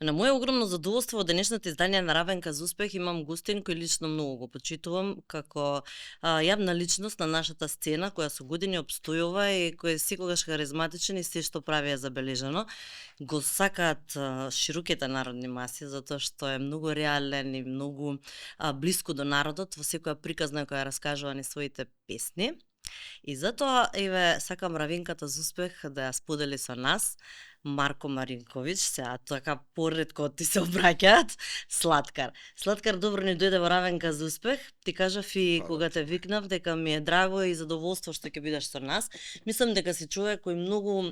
На моje огромно задоволство во денешното издание на Равенка за успех имам гостин кој лично многу го почитувам како јавна личност на нашата сцена која со години обстојува и кој е секогаш харизматичен и се што прави е забележано. Го сакаат широките народни маси затоа што е многу реален и многу блиску до народот во секоја приказна која раскажува ни своите песни. И затоа, еве, сакам Равенката за успех да ја сподели со нас Марко Маринковиќ, сега така поретко ти се обраќаат, Слаткар. Слаткар, добро ни дојде во Равенка за успех. Ти кажав и кога те викнав дека ми е драго и задоволство што ќе бидеш со нас. Мислам дека си човек кој многу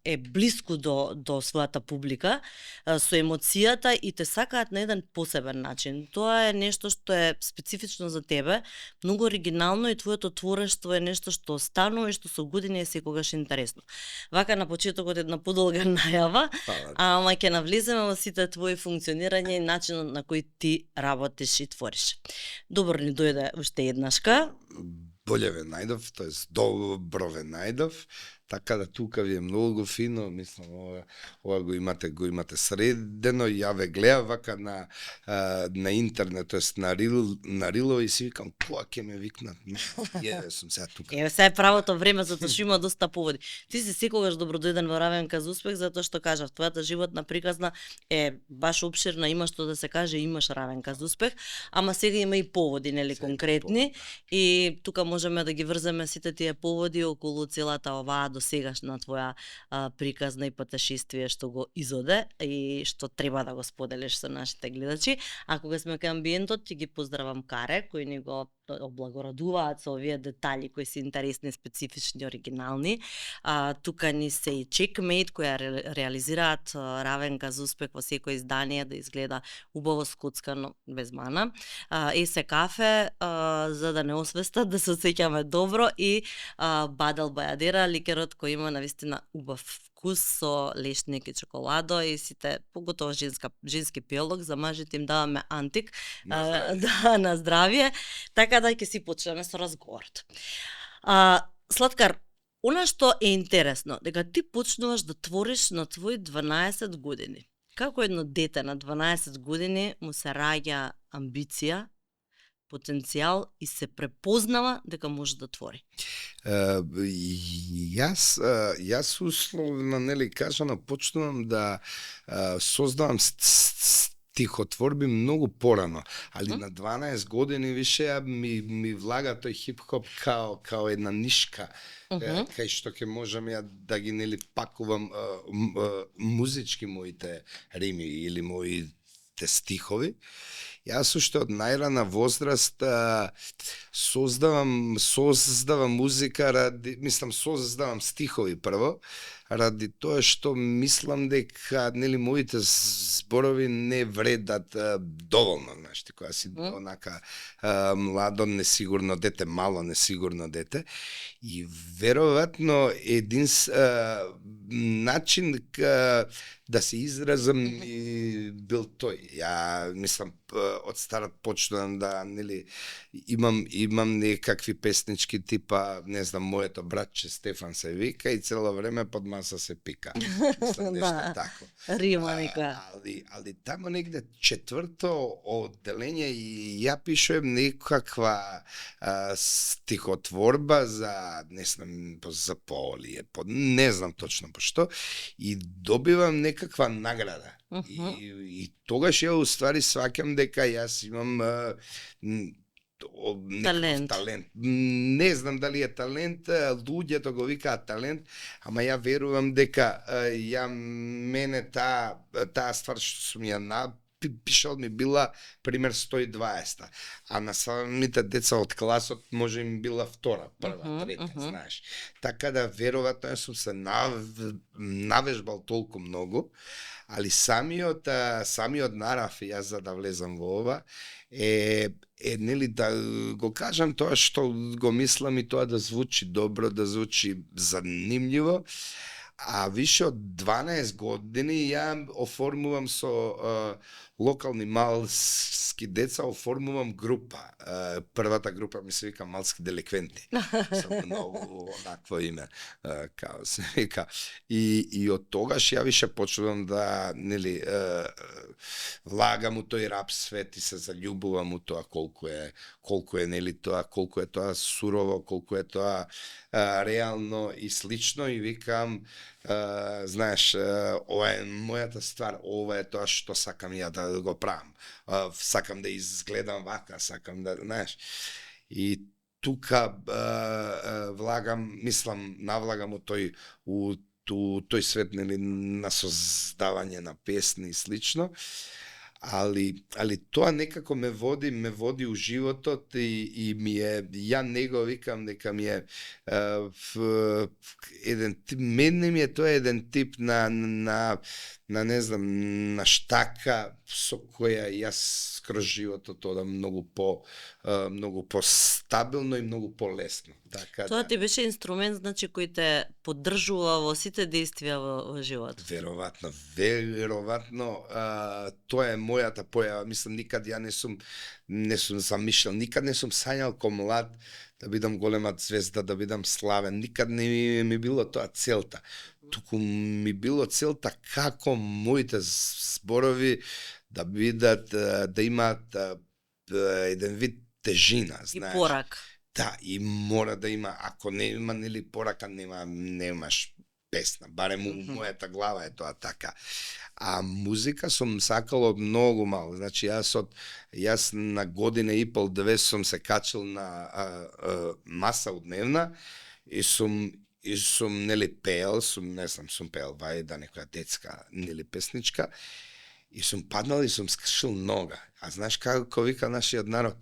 е блиску до својата публика, со емоцијата и те сакаат на еден посебен начин. Тоа е нешто што е специфично за тебе, многу оригинално и твоето творештво е нешто што останува и што со години е секогаш интересно. Вака на почетокот една подолга најава, ама ќе навлеземе во сите твои функционирање и начинот на кој ти работиш и твориш. Добро ни дојде уште еднашка. Боле ве најдов, тоест добро ве најдов, така да тука ви е многу фино, мислам ова го имате средено, ја ве гледам вака на интернет, тоест на рило и си викам кога ќе ме викнат. Еве сум сега тука. Еве сега е правото време затоа што има доста поводи. Ти си секогаш добродојден во Равенка за успех затоа што кажав твојата животна приказна е баш опширна, има што да се каже, имаш Равенка за успех, ама сега има и поводи, нели, конкретни и тука можеме да ги врземе сите тие поводи околу целата оваа до сегашна твоја приказна и патешествие што го изоде и што треба да го споделиш со нашите гледачи. А кога сме кај амбиентот, ти ги поздравам Каре, кои ни го облагородуваат со овие детали кои се интересни, специфични, оригинални. Тука ни се и Checkmate, која реализираат Равенка за успех во секој издание да изгледа убаво скоцкано, без мана. Есе кафе, за да не освестат, да се осеќаме добро и Бадел Бајадера, ликерот кој има навистина убав вкус со лешник и чоколадо и сите, поготово женски пијалок, за мажите им даваме антик, на здравје, така да ќе си почнеме со разговорот. Слаткар, она што е интересно, дека ти почнуваш да твориш на твои 12 години. Како едно дете на 12 години му се раѓа амбиција, потенцијал и се препознава дека може да твори? Јас условно, нели кажано, почнувам да создавам стихотворби многу порано, али на 12 години више ми влага тој хип-хоп као една нишка, кај што ќе можам ја да ги нели пакувам музички моите рими или моите стихови. Јас уште од најрана возраст создавам музика создавам стихови прво, ради тоа што мислам дека нели моите зборови не вредат доволно, знаеш, кога си онака младо несигурно дете, мало несигурно дете и веројатно един начин да се изразам бил тој. Ја мислам од старат почнувам да нели имам некакви песнички типа, не знам, моето братче Стефан се вика и цело време под маса се пика. Мислам нешто тако. Рима нека. Али тамо негде четврто одделение и ја пишувам некаква стихотворба за, не знам, за Полие, не знам точно по што, и добивам некаква награда. И тогаш ја уствари сваќам дека јас имам талент. Не знам дали е талент, луѓето го викаат талент, ама ја верувам дека мене таа ствар што сум ја пишал ми била пример 120, а на самите деца од класот може им била втора, прва, трета, знаеш. Така да веројатно сум се навежбал толку многу, али самиот нарав јас за да влезам во ова е нели да го кажам тоа што го мислам и тоа да звучи добро, да звучи занимљиво, А више од 12 години ја оформувам со локални малски деца, оформувам група. Првата група ми се вика Малски деликвенти. Со многу онакво име, као се вика. И од тогаш ја више почнувам да, нели, влагам у тој рап свет и се заљубувам у тоа колку е нели тоа, колку е тоа сурово, колку е тоа реално и слично, и викам, знаеш, ова е мојата ствар, ова е тоа што сакам ја да го правам. Сакам да изгледам вака, сакам да, знаеш. И тука влагам, навлагам у тој свет, нели, на создавање на песни и слично. Али тоа некако ме води у животот и ми е, ја него викам дека ми е еден тип, мене ми е тоа еден тип на не знам, на штака со која јас кроз животот одам многу по стабилно и многу полесно. Така, Тоа ти беше инструмент, значи, кој те поддржува во сите действија во животот. Веројатно, тоа е мојата појава. Мислам, никад ја не сум замишлял, никад не сум сањал ко млад да бидам голема звезда, да бидам славен. Никад не ми било тоа целта. Туку ми било целта како моите зборови да бидат, да имаат еден вид тежина, знаеш. И порак. Да, и мора да има, ако не има, нели, порака, немаш песна, барем у мојата глава е тоа така. А музика сум сакал од многу мал. Значи, јас на година и пол, 2 сум се качил на маса удневна и сум нели пеел, сум пеел вајда, некоја детска, нели, песничка, и сум паднал и сум скршил нога. А знаеш како вика нашиот народ,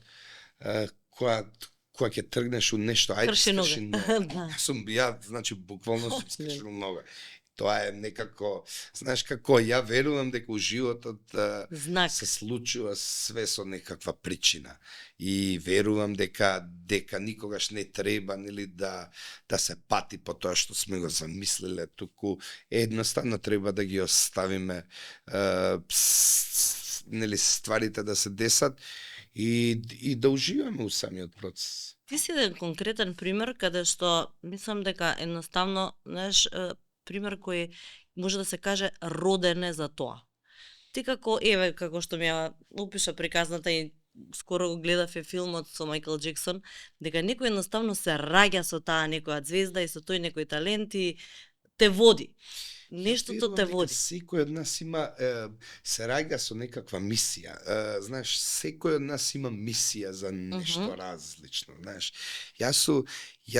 кога ќе тргнеш у нешто, ајде скрши нога. Ја, значи, буквално сум скршил нога. Тоа е некако, знаеш како, ја верувам дека у животот се случува све со некаква причина. И верувам дека никогаш не треба, нели, да се пати по тоа што сме го замислиле, туку едноставно треба да ги оставиме нели, стварите да се десат и да уживаме у самиот процес. Ти си еден конкретен пример каде што мислам дека едноставно, знаеш, пример кој може да се каже роден е за тоа. Ти како што ми ја опиша приказната и скоро го гледав филмот со Мајкл Джексон, дека некој едноставно се раѓа со таа некоја звезда и со тој некој талент и те води. Нештото те води. Секој од нас има, се раѓа со некаква мисија. Знаеш, секој од нас има мисија за нешто различно. Знаеш, јас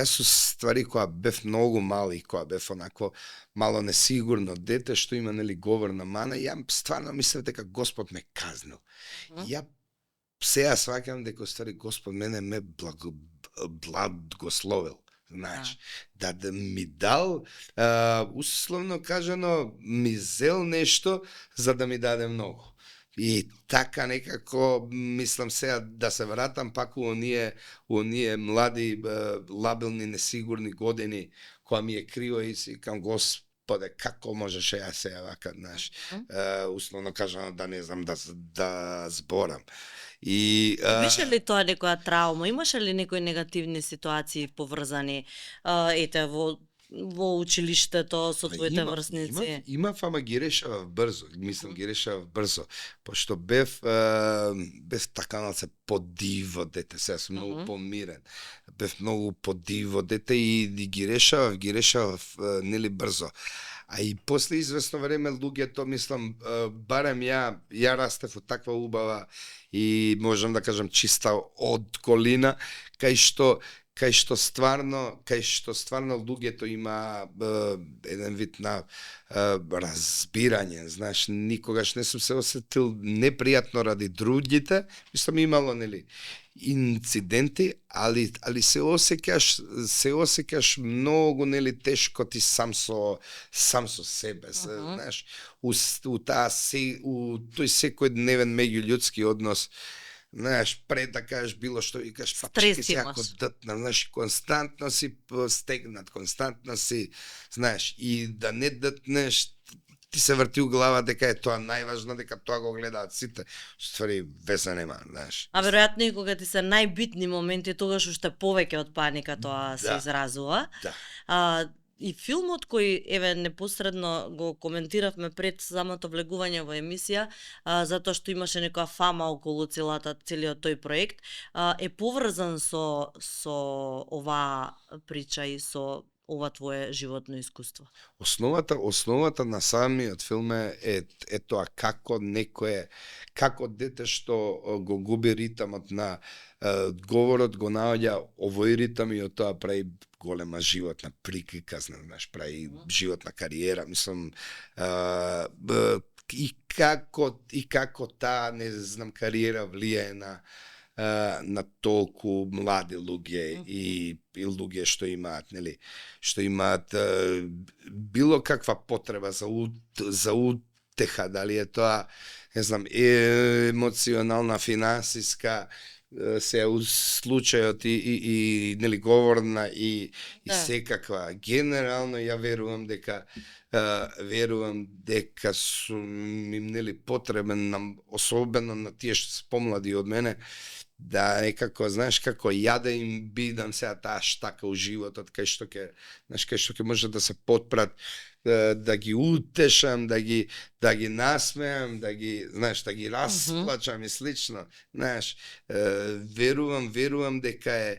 су ствари која бев многу мал и која бев онако мало несигурно дете што има, нели, говорна мана, ја стварно мислев дека Господ ме казнил. Ја сега сваќам дека ствари Господ мене ме благословил. Знаеш, да ми дал, условно кажано, ми зел нешто за да ми даде многу. И така некако, мислам сега да се вратам пак у оние млади, лабилни, несигурни години, која ми е криво и си кам Господе, како можеше ја сега вака, знаеш, условно кажано, да не знам да зборам. Беше ли тоа некоја траума? Имаше ли некои негативни ситуации поврзани во училиштето со твоите врсници? Имав, ама ги решавав брзо. Мислам, ги решавав брзо. Пошто бев така се подиво дете, сега сум многу помирен. Бев многу подиво дете и ги решавав нели брзо. А и после известно време луѓето, мислам, барем ја растев од таква убава и можам да кажам чиста од колина, кај што стварно луѓето има еден вид на разбирање, знаеш, никогаш не сум се осетил непријатно ради другите, мислам имало, нели, инциденти, али се осеќаш многу, нели, тешко ти сам со себе, знаеш, у тој секојдневен меѓулјудски однос, знаеш, пред да кажеш било што и кажеш, па Стрес чеки се ако имаш. дътна, знаеш, константно си стегнат, константно си, знаеш, и да не дътнеш, ти се врти у глава дека е тоа најважно, дека тоа го гледаат сите. Ствари, веса нема, знаеш. А веројатно и кога ти се најбитни моменти, тогаш уште повеќе од паника тоа се Да. изразува. Да. И филмот кој еве непосредно го коментиравме пред самото влегување во емисија, затоа што имаше некоја фама околу целиот тој проект, е поврзан со оваа прича и со ова твое животно искуство. Основата на самиот филм е тоа како како дете што го губи ритмот на говорот, го наоѓа овој ритм и од тоа прави голема животна приказна, знаеш, прави животна кариера, мислам, и како таа, не знам, кариера влијае на толку млади луѓе и луѓе што имаат, нели, што имаат било каква потреба за утеха, дали е тоа, не знам, емоционална, финансиска, се у случајот и нели говорна и секаква. Генерално ја верувам дека сум им нели потребен, особено на тие што се помлади од мене, да некако, знаеш, како ја да им бидам сега таа штака у животот, кај што ќе може да се потпрат, да ги утешам, да ги насмеам, знаеш, да ги расплачам и слично, знаеш, верувам дека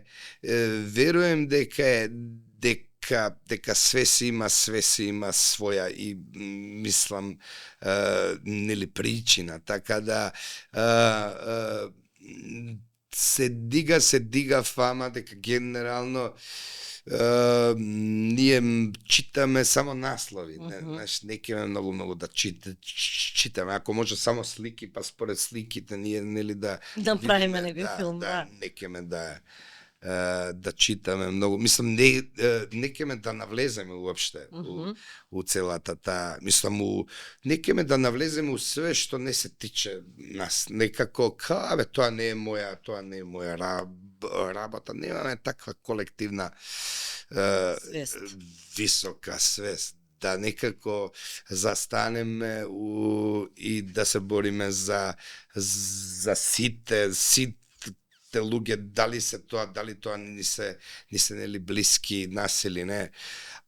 све си има своја и мислам нели причина, така да се дига фама дека генерално ние читаме само наслови, знаеш, не кеме многу да читаме, ако може само слики, па според сликите ние нели да правиме некој филм, не кеме да читаме многу. Мислам, не кеме да навлеземе уопште у целата таа, мислам, не кеме да навлеземе у све што не се тиче нас. Некако, тоа не е моја работа. Немаме таква колективна висока свест. Да некако застанеме и да се бориме за сите луѓе, дали тоа ни се нели блиски нас или не.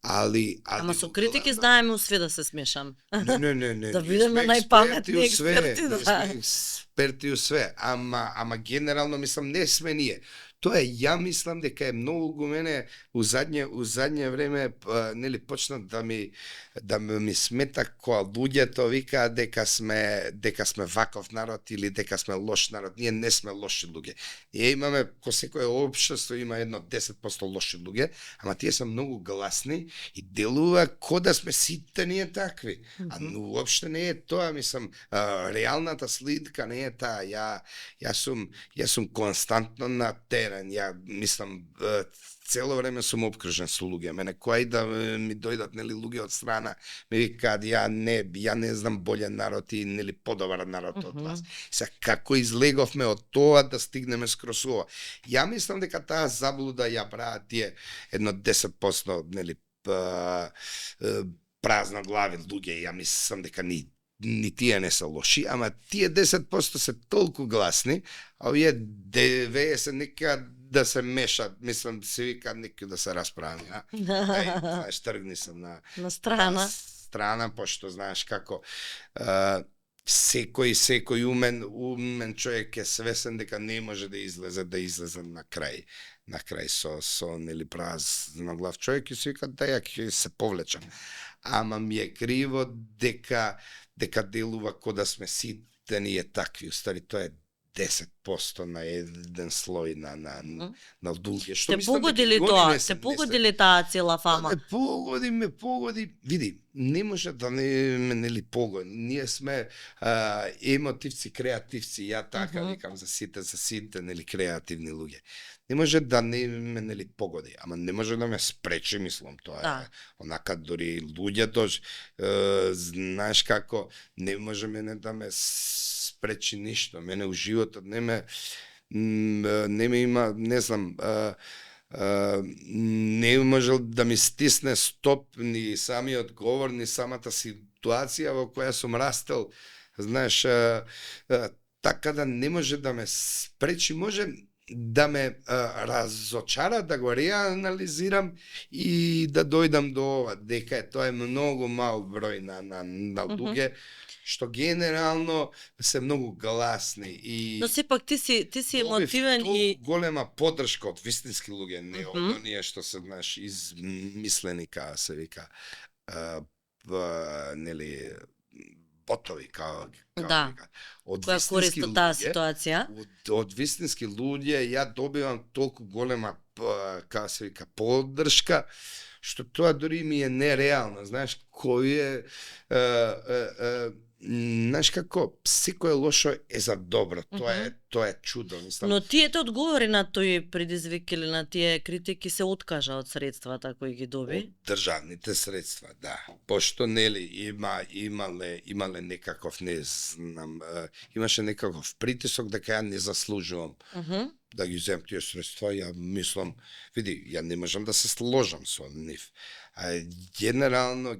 Ама со критики знаеме све да се смешам. Не. Да бидеме најпаметни експерти, експерти у све, ама генерално мислам не сме ние. Тоа е, ја мислам дека е многу го мене у задње време нели почна да ми смета кога луѓето викаат дека сме ваков народ или дека сме лош народ. Ние не сме лоши луѓе. Ние имаме, ко секое општество има едно 10% лоши луѓе, ама тие се многу гласни и делува ко да сме сите ние такви. А уопште не е тоа, мислам, реалната слика не е таа. Ја сум константно на терен. Ја мислам цело време сум обкружен со луѓе. Мене кои да ми дојдат нели луѓе од страна, ми викаат ја не знам боле народ и нели подобар народ од вас. Сега како излеговме од тоа да стигнеме скроз ова. Ја мислам дека таа заблуда ја прават тие едно 10% нели празна глави луѓе. Ја мислам дека ни тие не се лоши, ама тие 10% се толку гласни, а овие 90 нека да се мешат, мислам, се вика некој да се расправи, знаеш, тргни сам на страна, пошто знаеш како секој умен човек е свесен дека не може да излезе на крај со нели празна глав човек и се вика да ја ќе се повлечам. Ама ми е криво дека делува ко да сме сите ние такви, устари тоа е 10% на еден слој на луѓе. Те погоди ли тоа? Те погоди ли таа цела фама? Погоди. Види, не може да не нели погоди. Ние сме емотивци, креативци. Ја така викам за сите нели креативни луѓе. Не може да не нели погоди, ама не може да ме спречи, мислам, тоа е. Онака дори луѓето, знаеш како, не може мене да ме спречи ништо. Мене у животот не ме не ме има, не знам, не можел да ми стисне стоп ни самиот говор, ни самата ситуација во која сум растел, знаеш, така да не може да ме спречи, може да ме разочара, да го реанализирам и да дојдам до ова, дека тоа е многу мал број на луѓе, што генерално се многу гласни и Но сепак ти си емотивен и голема поддршка од вистински луѓе, не од оние што се, знаеш, измислени, се вика, нели, ботови, да, од која вистински користи таа луѓе, ситуација. од вистински луѓе ја добивам толку голема, се вика, поддршка, што тоа дури ми е нереално, знаеш, кој е, знаеш како, секое лошо е за добро, тоа е чудо, мислам. Но тие те одговори на тој предизвик или на тие критики се откажа од средствата кои ги доби? Од државните средства, да. Пошто нели имале некаков, не знам, имаше некаков притисок дека ја не заслужувам да ги земам тие средства. Ја мислам, види, ја не можам да се сложам со нив. Генерално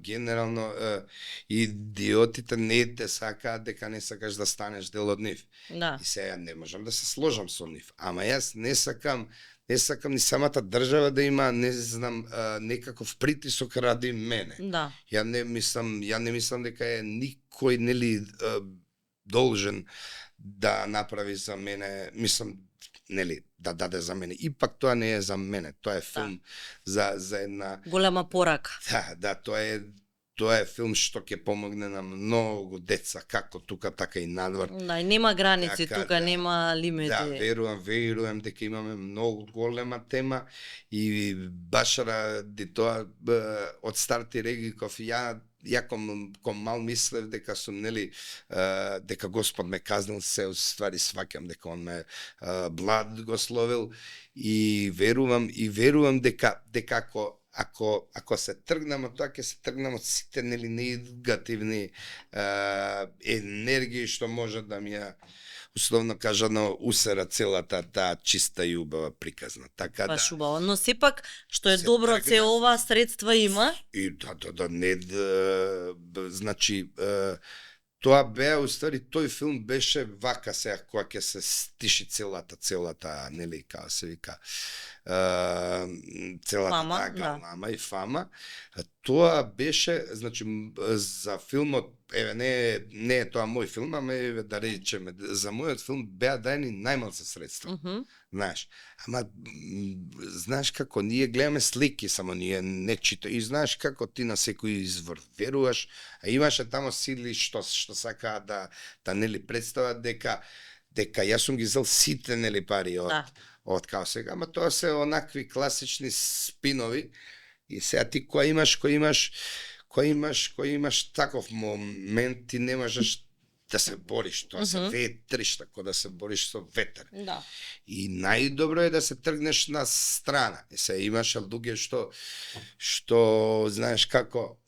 идиотите не те сакаат дека не сакаш да станеш дел од нив. Да. И сега не можам да се сложам со нив. Ама јас не сакам ни самата држава да има, не знам, некаков притисок ради мене. Да. Ја не мислам дека е никој нели должен да направи за мене, мислам, нели, да даде за мене. Ипак тоа не е за мене, тоа е филм за една голема порака. Да, тоа е филм што ќе помогне на многу деца, како тука, така и надвор. Да, и нема граници Така, тука, нема лимити. Да, верувам дека имаме многу голема тема и баш ради тоа од старти Региков ја ком мал мислев дека сум, нели, дека Господ ме казнил, се уствари сваќам дека он ме благословил и верувам дека ако се тргнам од тоа, ќе се тргнам од сите, нели, негативни енергии што може да ми ја, условно кажано, усера целата таа чиста и убава приказна. Така да. Баш убаво, но сепак што е добро од се ова средства има. И не, значи, тоа беа, уствари, тој филм беше вака сега, кога ќе се стиши целата, нели, како се вика, целата галама и фама. Тоа беше, значи, за филмот, не е тоа мој филм, ама да речеме, за мојот филм беа дајани најмалку средства. Знаеш, ама знаеш како, ние гледаме слики, само ние не чита, и знаеш како ти на секој извор веруваш, а имаше тамо сили што сакаат да нели представат дека јас сум ги зел сите, нели, пари од као сега, ама тоа се онакви класични спинови. И сега ти кој имаш таков момент, ти не можеш да се бориш, тоа се ветриш, тако да се бориш со ветер. Да. И најдобро е да се тргнеш на страна. И се имаше луѓе што знаеш како,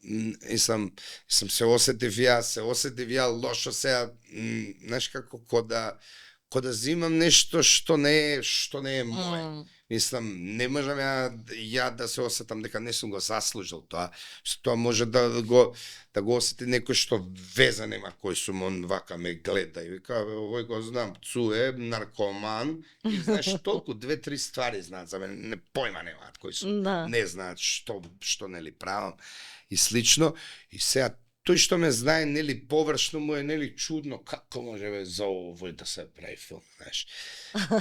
сам се осетив ја лошо сега, знаеш како, ко да зимам нешто што не е моје. Мислам, не можам ја да се осетам дека не сум го заслужил тоа, што тоа може да го осети некој што веза нема кој сум, он вака ме гледа и вика, овој го знам, цуе, наркоман, и знаеш, толку 2-3 ствари знаат за мене, не појма немаат кој сум, не знаат што нели правам и слично, и сега тој што ме знае, нели, површно му е, нели, чудно, како може за овој да се прави филм, знаеш.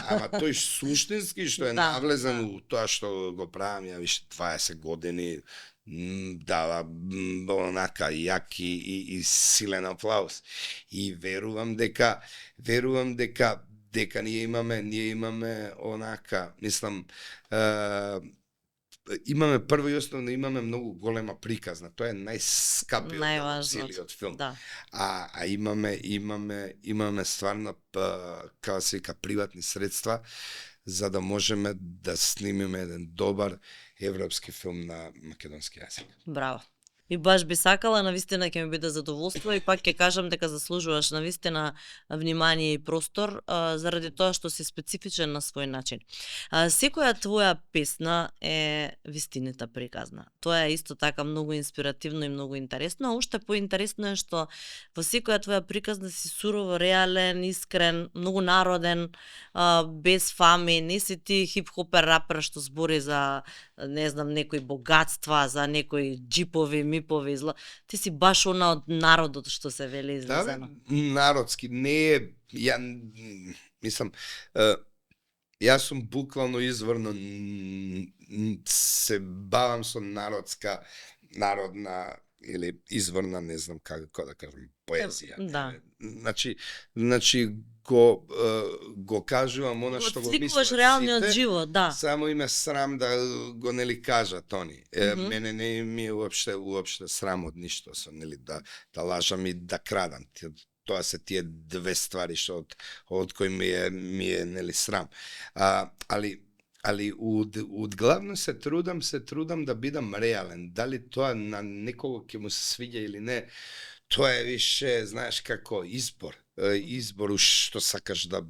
Ама тој суштински што е навлезен у тоа што го правам, ја више 20 години, дава онака јак и силен аплауз. И верувам дека ние имаме онака, мислам, имаме прво и основно, имаме многу голема приказна. Тоа е најскапиот целиот филм. Да. А имаме стварно, како се вика, приватни средства за да можеме да снимиме еден добар европски филм на македонски јазик. Браво. И баш би сакала, навистина ќе ми биде задоволство и пак ќе кажам дека заслужуваш навистина внимание и простор, заради тоа што си специфичен на свој начин. Секоја твоја песна е вистината приказна. Тоа е исто така многу инспиративно и многу интересно, а уште поинтересно е што во секоја твоја приказна си сурово реален, искрен, многу народен, без фами, не си ти хип-хопер рапер што збори за, не знам, некои богатства, за некои джипови, мипови, ти си баш она од народот што се вели излезено. Да, народски, не е, мислам, јас сум буквално изворно се бавам со народна или изворна, не знам како да кажам, поезија. Да. Значи го кажувам она што го мислам. Реалниот живот, да. Само име срам да го нели кажат они. Мене не ми е уопште срам од ништо, со нели да лажам и да крадам. Тоа се тие две ствари што од кои ми е нели срам. Али одглавно се трудам да бидам реален. Дали тоа на некого ќе му се свиѓа или не, тоа е више, знаеш како, избор што сакаш да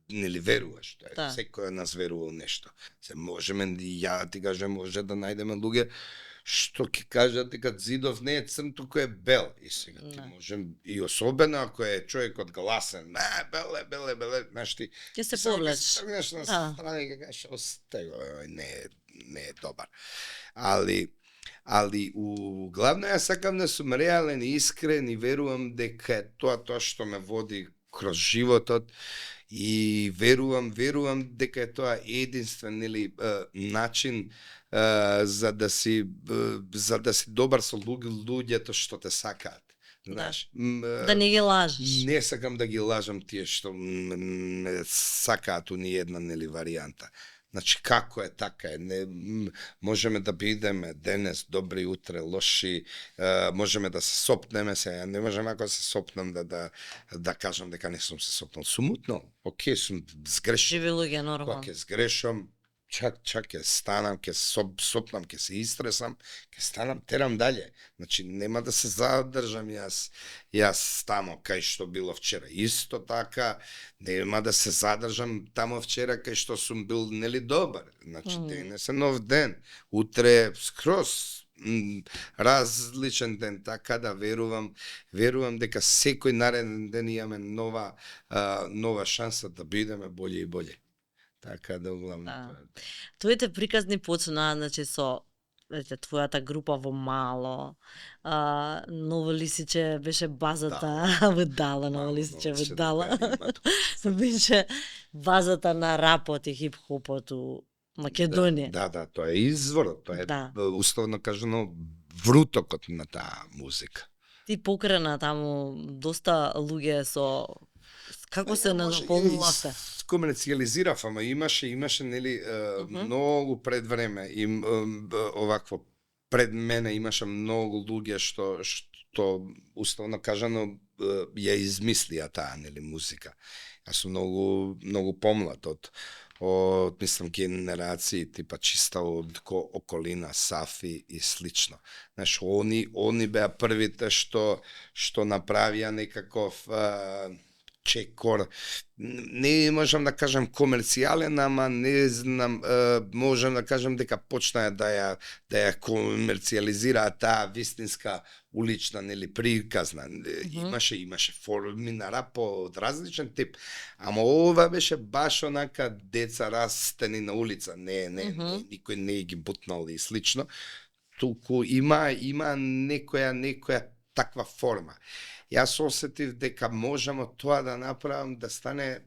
нели веруваш. Да. Секој од нас верува нешто. Се можеме, ја ти кажам, може да најдеме луѓе што ќе кажат дека зидов не е црн, туку е бел. И сега ти можем, и особено ако е човекот гласен, беле, знаеш ти, ќе се повлечеш. Тргнеш на страна и кажеш, остего, не е добар. Али главно јас сакам да сум реален и искрен и верувам дека е тоа што ме води кроз животот и верувам дека е тоа единствен нели начин за да си добар со луѓето што те сакаат. Знаеш, да не ги лажеш. Не сакам да ги лажам тие што ме сакаат униедна нели варијанта. Значи, како е, така е. Можеме да бидеме денес добри, утре лоши, можеме да се сопнеме се, не можеме ако се сопнам да кажам дека не сум се сопнал. Сум утнал, окей, сум сгрешил. Живи луѓе, нормално. Кога ќе сгрешам, чак ќе станам, ќе сопнам, ќе се истресам, ќе станам, терам дале. Значи, нема да се задржам јас тамо кај што било вчера. Исто така, нема да се задржам тамо вчера кај што сум бил нели добар. Значи, денес е нов ден, утре скроз различен ден, така да верувам дека секој нареден ден имаме нова шанса да бидеме боле и боле. Така да главно тоа. Твоите приказни почнаа, значи, со твојата група во мало. Ново Лисиче беше базата Вдала, Ново Лисиче Вдала. Беше базата на рапот и хип-хопот у Македонија. Да, тоа е извор, тоа е условно кажано врутокот на таа музика. Ти покрена таму доста луѓе со како се наполнувавте? Комерцијализирав, ама имаше нели многу пред време и овакво пред мене имаше многу луѓе што условно кажано ја измислија таа нели музика. Јас сум многу помлад од мислам генерации типа чиста од околина Сафи и слично. Знаеш, они беа првите што направија некаков чекор, не можам да кажам комерцијален, ама не знам, можам да кажам дека почнаа да ја комерцијализираа таа вистинска улична нели приказна. Имаше форми на рап од различен тип, ама ова беше баш онака деца растени на улица, никој не ги бутнал и слично. Туку има некоја таква форма. Јас осетив дека можеме тоа да направам да стане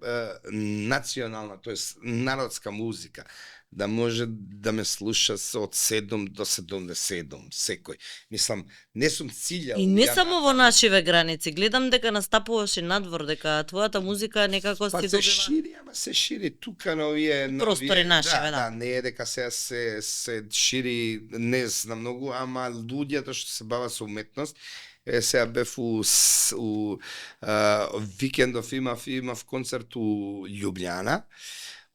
национална, тоест народска музика, да може да ме слуша од 7 до 77 секој. Мислам, не сум циљал. И не само во нашиве граници, гледам дека настапуваш и надвор, дека твојата музика некако си добива. Се шири тука на овие простори нашиве, да. Не е дека се шири, не знам многу, ама луѓето што се бават со уметност. Сега бев у викендов имав концерт у Љубљана.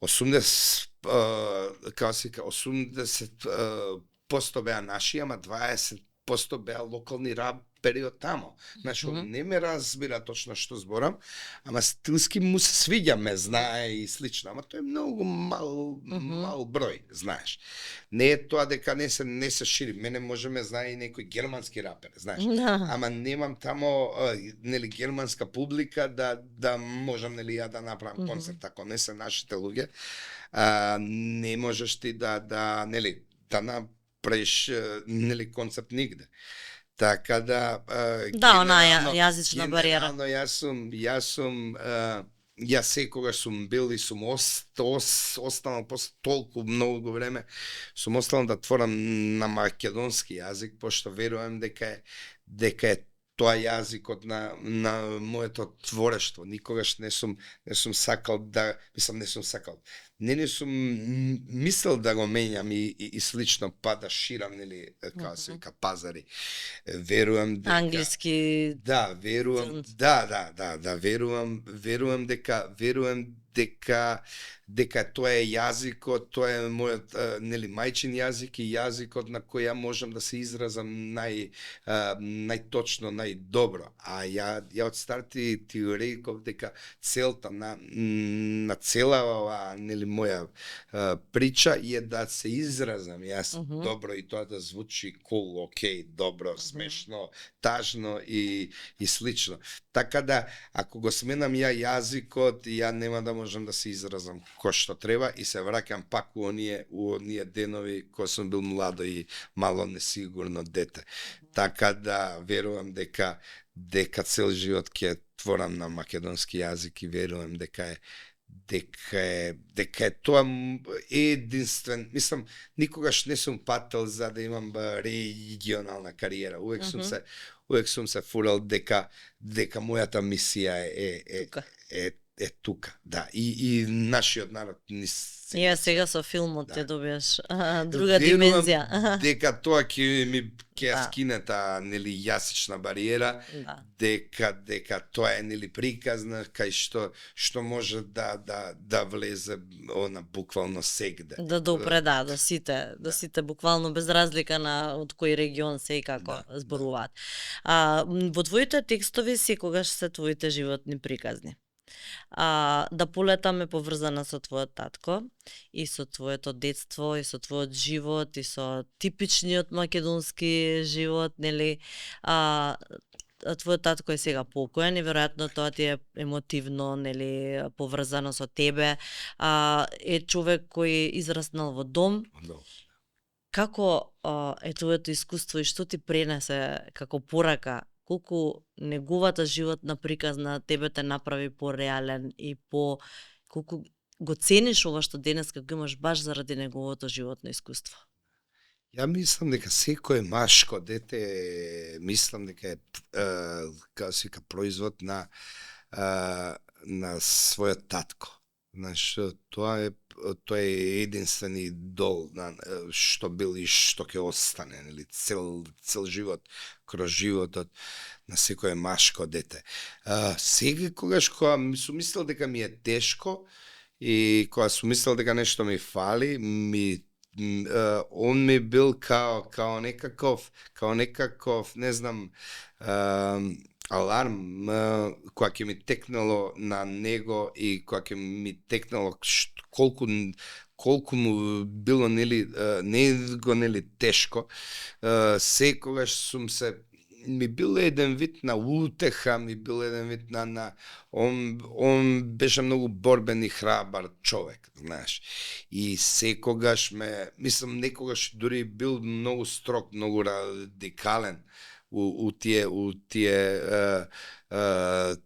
80% беа наши, ама 20 посто беа локални рапери од тамо. Значи, он не ме разбира точно што зборам, ама стилски му се свиѓа, ме знае и слично, ама тој е многу мал број, знаеш. Не е тоа дека не се шири, мене може ме знае и некој германски рапер, знаеш. Ама немам тамо нели германска публика да можам нели ја да направам концерт, ако не се нашите луѓе. Не можеш ти да нели да направиш нели концерт нигде. Така да онаа јазична бариера. Јас секогаш сум бил и сум останал после толку многу време, сум останал да творам на македонски јазик, пошто верувам дека е тоа јазикот на моето творештво. Никогаш не сум сакал да, не сум сакал. Не сум мислел да го менјам и слично, па да ширам, нели, како се вика, пазари. Верувам дека англиски. Да, верувам дека тоа е јазикот, тоа е мојот нели мајчин јазик и јазикот на кој ја можам да се изразам најточно, најдобро. А ја од старт ти реков дека целта на цела ова нели моја прича е да се изразам јас добро и тоа да звучи cool, окей, добро, смешно, тажно и слично. Така да, ако го сменам јазикот, ја нема да можам да се изразам кој што треба и се враќам пак у оние денови кога сум бил младо и мало несигурно дете. Така да верувам дека цел живот ќе творам на македонски јазик и верувам дека е тоа единствен, мислам, никогаш не сум пател за да имам регионална кариера. Увек сум се фурал дека мојата мисија е тука, да, и нашиот народ Ја сега со филмот ќе добиеш друга димензија. Дека тоа ќе ја скине таа нели јазична бариера, дека тоа е нели приказна кај што може да влезе она буквално сегде. Да допре до сите буквално без разлика на од кој регион се и како зборуваат. Во твоите текстови секогаш се твоите животни приказни. Да полетаме поврзана со твојот татко и со твоето детство и со твојот живот и со типичниот македонски живот, нели? Твојот татко е сега покоен и веројатно тоа ти е емотивно, нели, поврзано со тебе. Е човек кој израснал во дом. Како е твоето искуство и што ти пренесе како порака? Колку неговата животна приказна тебе те направи пореален и колку го цениш ова што денеска го имаш баш заради неговото животно искуство? Ја мислам дека секој машко дете, мислам дека е како се вика производ на својот татко. Знаеш, тоа е единствен идол што бил и што ќе остане, нели, цел живот, кроз животот на секое машко дете. Сега кога сум мислел дека ми е тешко и кога сум мислел дека нешто ми фали, он ми бил као некаков, не знам, аларм, која ќе ми текнало на него и која ќе ми текнало колку му било нели тешко. Секогаш ми бил еден вид на утеха, ми бил еден вид на он беше многу борбен и храбар човек, знаеш. И секогаш мислам, некогаш дури бил многу строг, многу радикален у тие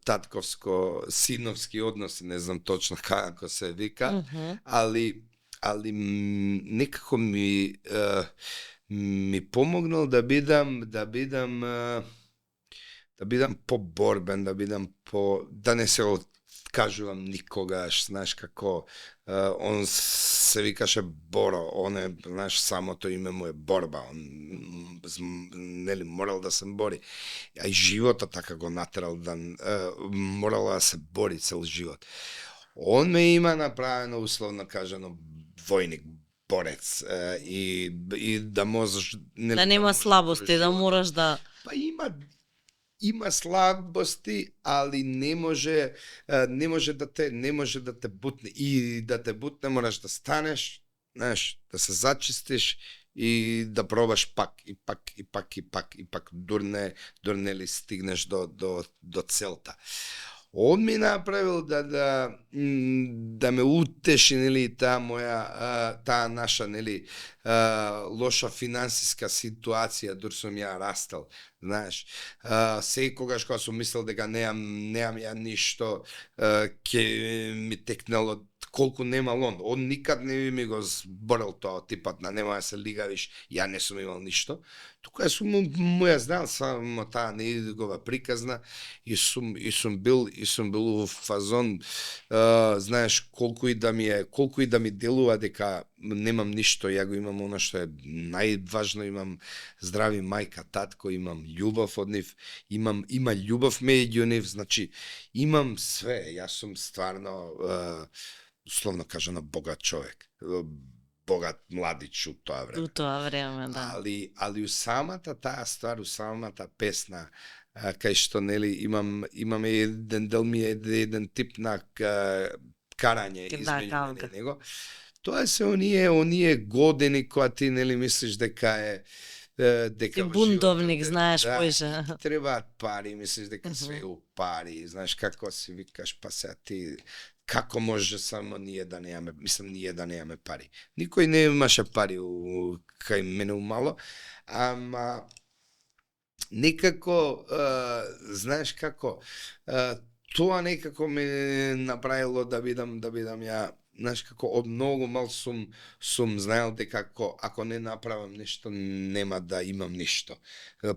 татковско-синовски односи, не знам точно како се вика, али некако ми помогнал да бидам поборбен, да не се откажувам никогаш, знаеш како он се викаше Боро, он е, знаеш, самото име му е борба, он нели морал да се бори. А и животот така го натерал морал да се бори цел живот. Он ме има направено условно кажано војник, борец и да можеш нели, Да нема можеш слабости, да живот. мораш да... Па има слабости, али не може да те бутне и да те бутне мораш да станеш, знаеш, да се зачистиш и да пробаш пак и пак и пак и пак и пак дурне ли стигнеш до целта. Он ми направил да ме утеши, нели, таа наша, нели, лоша финансиска ситуација дур сум ја растал, знаеш. Секогаш кога сум мислел дека неам ја ништо, ќе ми текнело колку немал он никад не би ми го зборел тоа типот на нема да се лигавиш, ја не сум имал ништо. Тука ја сум му ја знал само таа негова приказна и сум бил во фазон, знаеш, колку и да ми делува дека немам ништо, ја го имам она што е најважно, имам здрави мајка, татко, имам љубов од нив, има љубов меѓу нив, значи имам све, јас сум стварно условно кажано богат човек, богат младич у тоа време. У тоа време, да. Али у самата таа ствар, у самата песна, кај што нели имаме еден дел ми еден тип на карање измеѓу мене и него. Тоа се оние години кога ти нели мислиш дека Ти бунтовник, знаеш, поише. Требаат пари, мислиш дека све у пари, знаеш како си викаш, па сега ти како може само ние да немаме пари. Никој не имаше пари кај мене умало, ама некако, знаеш како, тоа некако ме направило да бидам ја, знаеш како, од многу мал сум знаел дека ако не направам нешто, нема да имам ништо.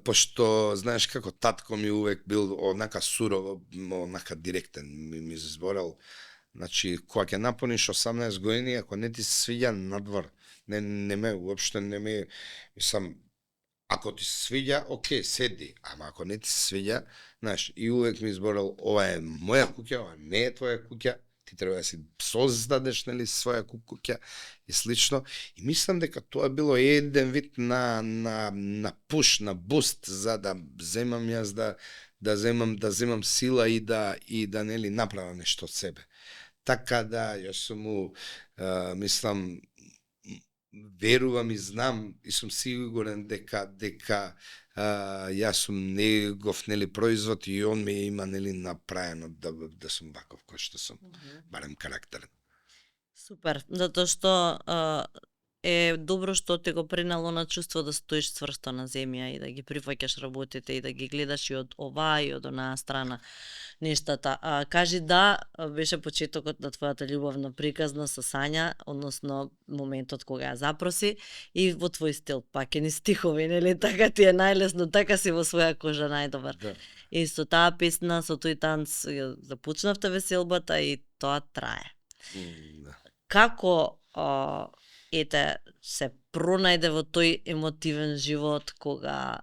Пошто, знаеш како, татко ми увек бил онака сурово, онака директен, ми зборел. Значи, кога ќе напуниш 18 години, ако не ти се свиѓа надвор, не ме, уопште не ме, мислам, ако ти се свиѓа, окей, седи, ама ако не ти се свиѓа, знаеш, и увек ми зборал, ова е моја куќа, ова не е твоја куќа, ти треба да си создадеш, нели, своја куќа и слично. И мислам дека тоа било еден вид на пуш, на буст, за да земам јас да земам сила и да нели направам нешто од себе. Така да, јас сум мислам, верувам и знам и сум сигурен дека јас сум негов, нели, производ и он ме има, нели, направено да сум ваков кој што сум, барем карактерен. Супер, затоа што е добро што те го пренало на чувство да стоиш цврсто на земја и да ги прифаќаш работите и да ги гледаш и од оваа и од онаа страна нештата. Кажи, да, беше почетокот на твојата љубовна приказна со Сања, односно моментот кога ја запроси и во твој стил, пак е ни стихови, нели, така ти е најлесно, така си во своја кожа најдобар. Да. И со таа песна, со тој танц, започнавте веселбата и тоа трае. Да. Како се пронајде во тој емотивен живот кога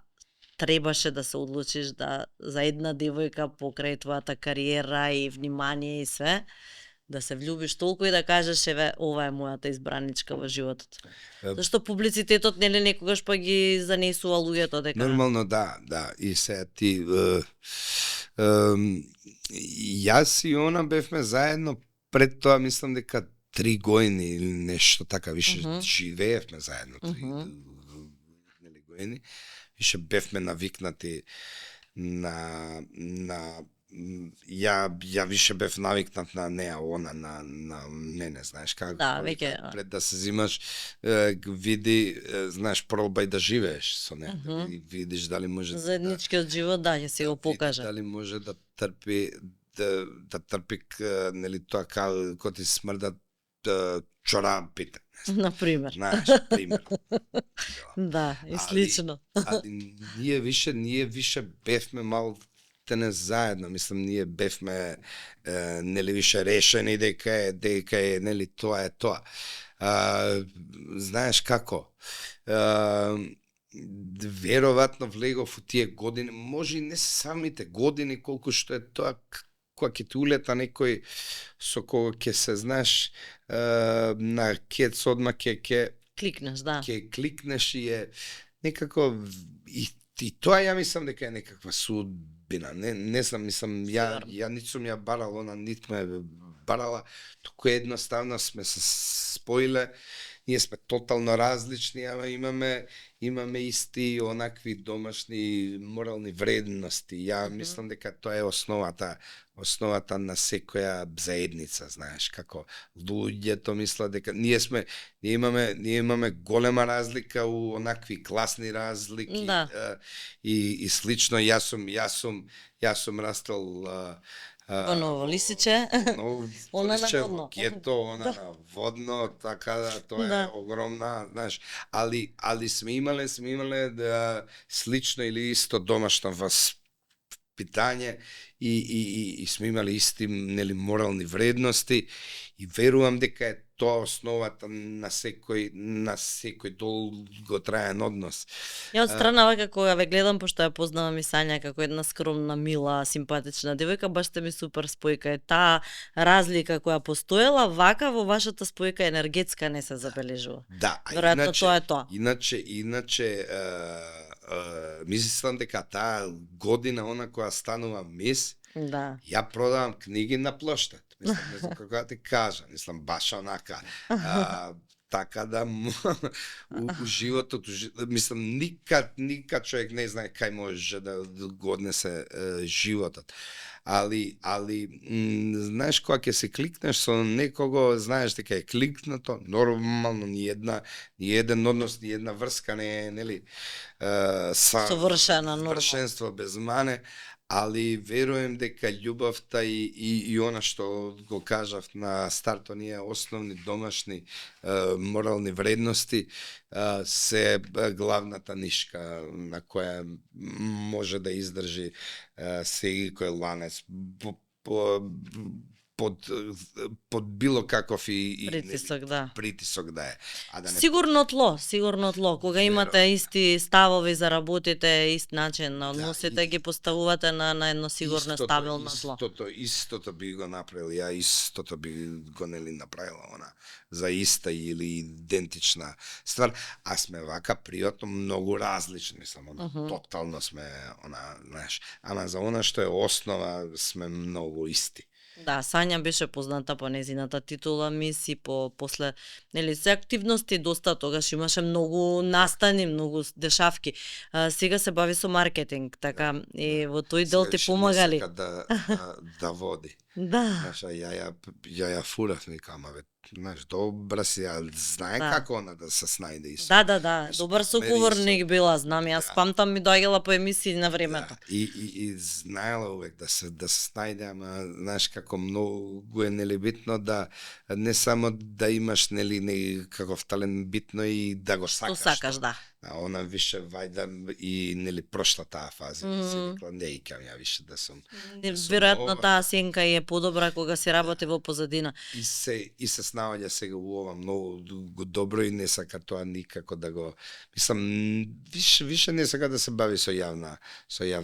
требаше да се одлучиш за една девојка покрај твојата кариера и внимание и све, да се влюбиш толку и да кажеш, еве, ова е мојата избраничка во животот. Зашто публицитетот нели некогаш па ги занесува луѓето дека Нормално, да, и се ти јас и она бевме заедно пред тоа, мислам дека 3 години или нешто така, више живеевме заедно 3 години. Више бевме навикнати на ја више бев навикнат на неа, она на мене, знаеш како. Да, веќе пред да се зимаш, види, знаеш, пробај да живееш со неа, и видиш дали може заедничкиот живот, да, ќе се го покаже. Дали може да трпи нели тоа кога ти смрдат чорапите. Например. Знаеш, пример. Да, и слично. Али ние више бевме малтене заедно, мислам, ние бевме нели више решени дека е нели тоа е тоа. Знаеш како? Веројатно влегов у тие години, може и не самите години колку што е тоа кога ќе ти улета некој со кого ќе се знаеш на кец, одма ќе кликнеш, да. Ќе кликнеш и е некако и тоа ја мислам дека е некаква судбина. Не знам, мислам, ја нит сум ја барал, она нит ме барала, туку едноставно сме се споиле. Ние сме тотално различни, ама имаме исти онакви домашни морални вредности. Ја мислам дека тоа е основата на секоја заедница, знаеш, како луѓето мислат дека ние имаме голема разлика у онакви класни разлики, Да. и слично. Јас сум растал Оно Лисиче. Она на водно. Гето, она на водно, така да, тоа е Да. огромна, знаеш, али сме имале да слично или исто домашно воспитање и сме имали исти, нели, морални вредности и верувам дека е тоа основата на секој долготраен однос. Ја од страна вака кога ве гледам, пошто ја познавам и Сања како една скромна, мила, симпатична девојка, баш сте ми супер спојка. Е таа разлика која постоела, вака во вашата спојка енергетска не се забележува. Да, Веројатно тоа е тоа. Иначе мислам дека таа година она која станува мис, Да. ја продавам книги на плоштад. Мислам, не знам како да ти кажа, мислам баш онака. Така да у животот, мислам никад човек не знае кај може да го однесе животот. Али знаеш кога ќе се кликнеш со некого, знаеш дека е кликнато, нормално ни еден однос, ни една врска не е, нели, Совршена, нормално. вршенство без мане, али верувам дека љубовта и она што го кажав на старто, ние основни домашни морални вредности се главната нишка на која може да издржи секој ланец под било каков и Притисок, да. притисок да е. А да не Сигурно тло, кога имате исти ставови за работите, ист начин на односите, ги поставувате на едно сигурно стабилно тло. Истото би го направил, ја истото би го нели направила она за иста или идентична ствар, а сме вака пријатно многу различни, само тотално сме она, знаеш, ама за она што е основа сме многу исти. Да, Сања беше позната по незината титула мис и после, нели, се активности доста, тогаш имаше многу настани, многу дешавки. Сега се бави со маркетинг, така, и во тој дел ти помагали. Да води. Да. Знаеш, ја фурав, викам, бе, знаеш, добра си, знае Да. како она да се снајде и Да, добар соговорник била, знам, јас памтам ми доаѓала по емисии на времето. Да, и знаела увек да се снајде, ама знаеш како многу е нели битно да не само да имаш нели каков талент, битно и да го сакаш. Што сакаш, да. А она више вајда и нели прошла таа фаза, и се рекла не икам ја више да сум. Веројатно таа сенка е подобра кога се работи во позадина. И се снаоѓа сега у ова многу добро и не сака тоа никако да го, мислам, више не сака да се бави со јавна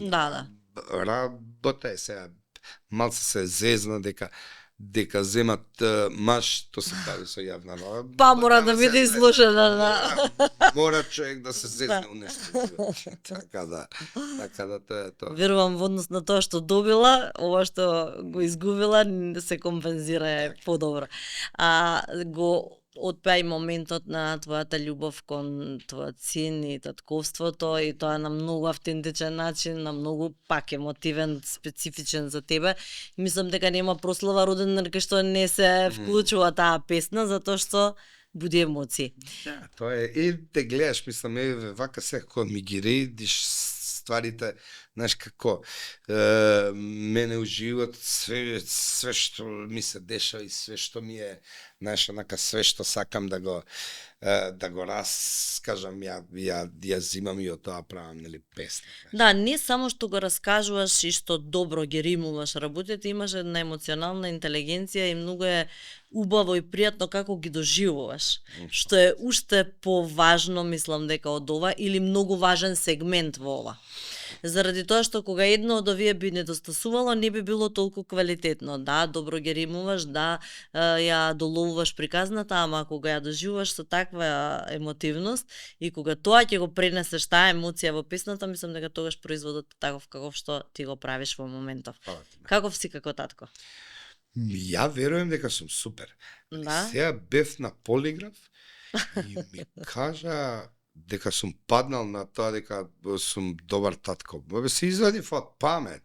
Да. работа е сега. Малце се зезна дека земат маж што се бави со јавна работа. Па мора да биде изложена на... Мора човек да се зезне у нешто. Така да тоа е тоа. Верувам во однос на тоа што добила, ова што го изгубила, се компензира е подобро. Го отпеа и моментот на твојата љубов кон твојот син и татковството, и тоа на многу автентичен начин, на многу пак емотивен, специфичен за тебе. Мислам дека нема прослава роден ден кај што не се вклучува таа песна, затоа што буди емоции. Да, тоа е. И те гледаш, мислам, вака секој ми ги редиш стварите, знаеш како мене у живот све што ми се дешава и све што ми е, знаеш, онака све што сакам да го раскажам, ја зимам и од тоа правам, нели, песна. Да, не само што го раскажуваш и што добро ги римуваш работите, имаш една емоционална интелигенција и многу е убаво и пријатно како ги доживуваш, што е уште поважно, мислам дека од ова, или многу важен сегмент во ова. заради тоа што кога едно од овие би недостасувало, не би било толку квалитетно. Да, добро ги римуваш, да, ја доловуваш приказната, ама кога ја доживуваш со таква емотивност и кога тоа ќе го пренесеш таа емоција во песната, мислам дека тогаш производот е таков каков што ти го правиш во моментов. Каков си како татко? Ја верувам дека сум супер. Да? Сега бев на полиграф и ми кажа дека сум паднал на тоа дека сум добар татко. Бе се извадив од памет.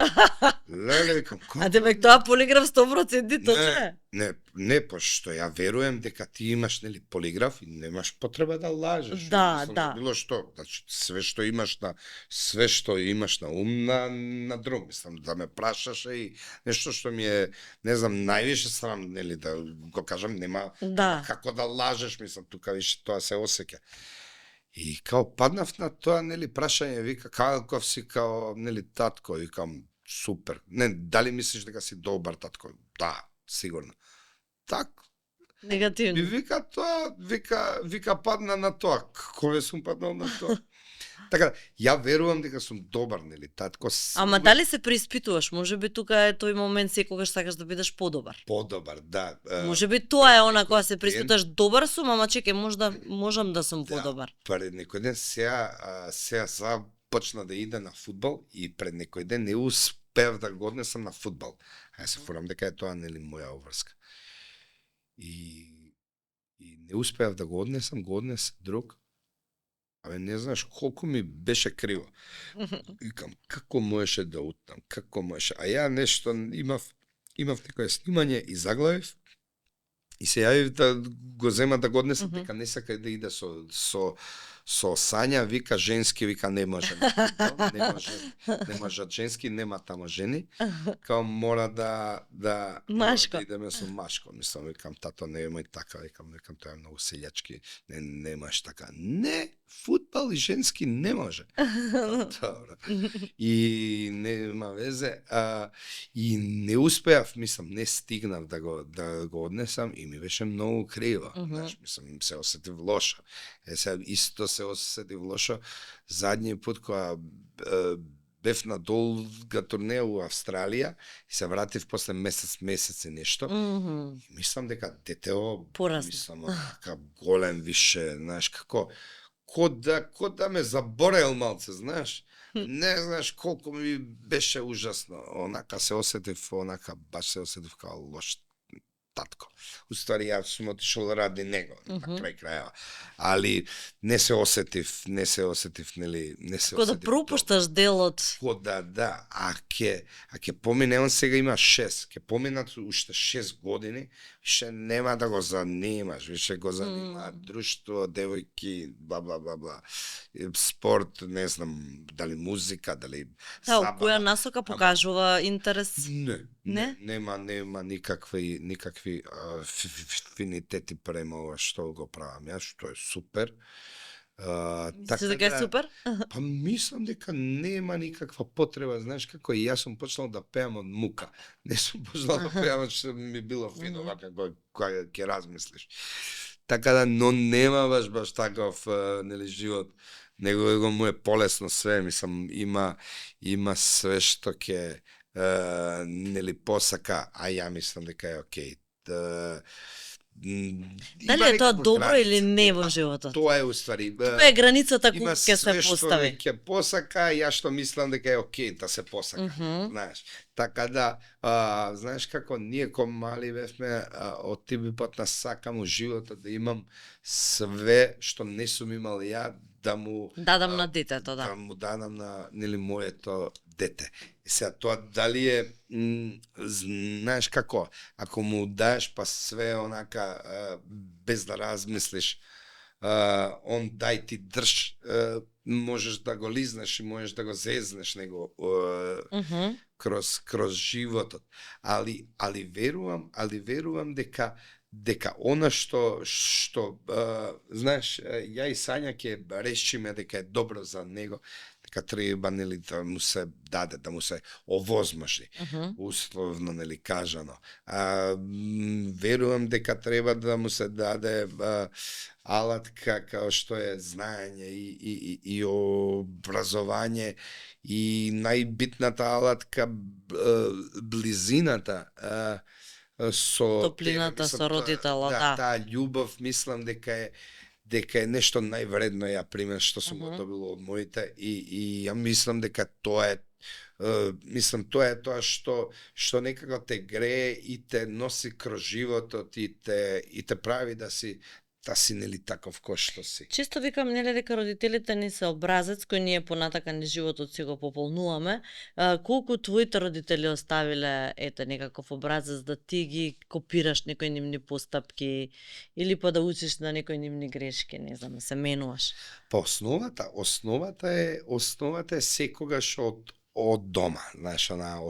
Леле, викам, А демек тоа полиграф 100% точно е? Не, пошто ја верувам дека ти имаш нели полиграф и немаш потреба да лажеш. Да, Мислам, да. Било што, значи све што имаш на ум на друг, мислам да ме прашаше и нешто што ми е, не знам, највише срам, нели да го кажам, нема Да. како да лажеш, мислам, тука више тоа се осеќа. И као паднав на тоа, нели, прашање, вика, каков си, као, нели, татко, викам, супер. Не, дали мислиш дека си добар татко? Да, сигурно. Так, ми Негативно. вика тоа, вика падна на тоа. Кога сум паднал на тоа? Така, ја верувам дека сум добар, нели, татко. Ама дали се преиспитуваш? Можеби тука е тој момент секогаш сакаш да бидеш подобар. Подобар, да. Можеби тоа е она кога се преиспитуваш, добар сум, ама чекај, можам да сум подобар. Пред некој ден сега почна да иде на фудбал и пред некој ден не успев да го однесам на фудбал. А се фурам дека е тоа нели моја обврска. И не успеав да го однесе друг. Абе не знаеш колку ми беше криво. Викам како можеше да утнам, како можеше. А ја нешто имав некое снимање и заглавив. И се јавив да го зема да го однесам, дека не сака да иде со Сања, вика женски, вика не може. Не може женски, нема тамо жени. Као мора да Машко. идеме со машко. Мислам, викам, тато, немој така, викам, тоа е многу селјачки. Не можеш така. Не, фудбал и женски не може. Добро. И нема везе. И не успеав, мислам, не стигнав да го однесам и ми беше многу криво. Знаеш, мислам, се осетив лошо. Сега исто се осетив лошо задниот пат кога бев на долга турнеја во Австралија и се вратив после месец и нешто. И мислам дека детево, мислам, така голем више, знаеш, како код да ме заборел малце, знаеш. Не знаеш колку ми беше ужасно. Онака се осетив, баш се осетив као лош татко. Уствари ја сум отишол ради него, на крај. Али не се осетив, нели, не се Како осетив. да пропушташ делот. Да. А ќе помине, он сега има 6, ќе поминат уште 6 години, више нема да го занимаш, више го занима друштво, девојки, бла. Спорт, не знам, дали музика, дали Да, забава. која насока покажува интерес? Не, нема никакви финитети према ова што го правам јас, што е супер. Мислиш дека е супер? Па мислам дека нема никаква потреба, знаеш како и јас сум почнал да пеам од мука. Не сум почнал да пеам што ми било фино, вака кога ќе размислиш. Така да, но нема баш таков нели живот. Него му е полесно све, мислам, има све што ќе нели посака, а ја мислам дека е окей. Дали е тоа добро или не во животот? Тоа е уствари. Тоа е границата која ќе се Има све постави. што ќе посака, ја што мислам дека е окей да се посака, знаеш. Така да, знаеш како ние ко мали бевме, од тиби пат сакам у животот да имам све што не сум имал ја, да му Дадам на детето, да. Да му дадам на нели моето дете. И сега тоа дали е знаеш како, ако му даеш па све онака без да размислиш, он дај ти држ, можеш да го лизнеш и можеш да го зезнеш него кроз животот. Али верувам дека дека она што знаеш, ја и Сања ќе решиме дека е добро за него, дека треба нели да му се даде, да му се овозможи, условно нели кажано. Верувам дека треба да му се даде алатка како што е знаење и образование, и најбитната алатка близината со Топлината со родителот, да. Таа љубов, мислам дека е нешто највредно, ја пример што сум го добил од моите, и ја мислам дека тоа е тоа што некако те грее и те носи кроз животот и те прави да си нели таков кој што си. Често викам нели дека родителите ни се образец кој ние понатака ни животот си го пополнуваме. Колку твоите родители оставиле некаков образец да ти ги копираш некои нивни постапки или па да учиш на некои нивни грешки, не знам, се менуваш? Па основата е секогаш од дома, знаеш, она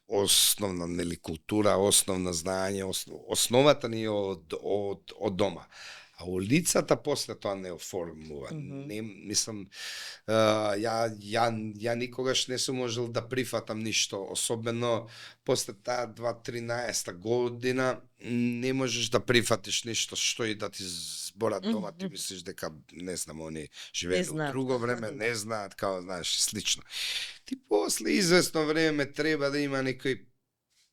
основна нели култура, основно знаење, основата ни е од дома. А улицата после тоа не оформува. Не, мислам, ја никогаш не сум можел да прифатам ништо, особено после таа 2013 година, не можеш да прифатиш ништо што и да ти зборат дома, ти мислиш дека, не знам, они живеат во друго време, не знаат, као, знаеш, слично. Ти после известно време треба да има некој,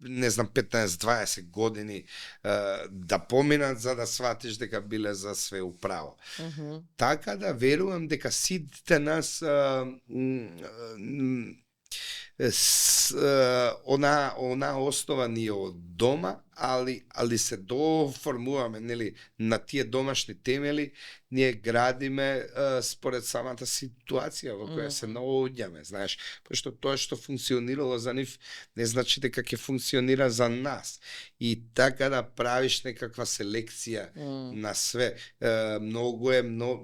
не знам, 15-20 години да поминат за да сватиш дека биле за све управо. Така да верувам дека сите нас она основа ни е од дома, али се доформуваме нели на тие домашни темели, ние градиме според самата ситуација во која се наоѓаме, знаеш, пошто тоа што функционирало за нив не значи дека ќе функционира за нас. И така да правиш некаква селекција на све.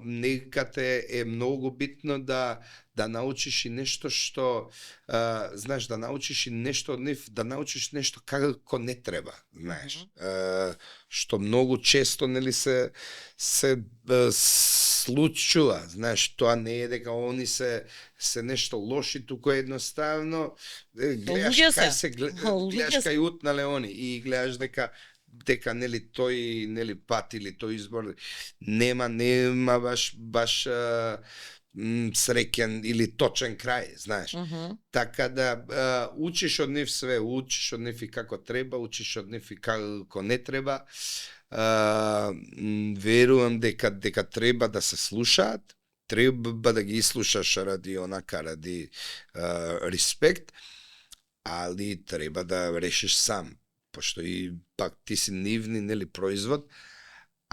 Некате е многу битно да научиш и нешто што знаеш, да научиш и нешто од нив, да научиш нешто како не треба, знаеш. Што многу често нели се случува, знаеш, тоа не е дека они се нешто лоши, туку едноставно гледаш кај утнале они и гледаш дека нели тој нели пат или тој избор нема баш среќен или точен крај, знаеш. Така да учиш од нив све, учиш од нив и како треба, учиш од нив и како не треба. Верувам дека треба да се слушаат, треба да ги слушаш ради респект, али треба да решиш сам, пошто и пак ти си нивни нели производ,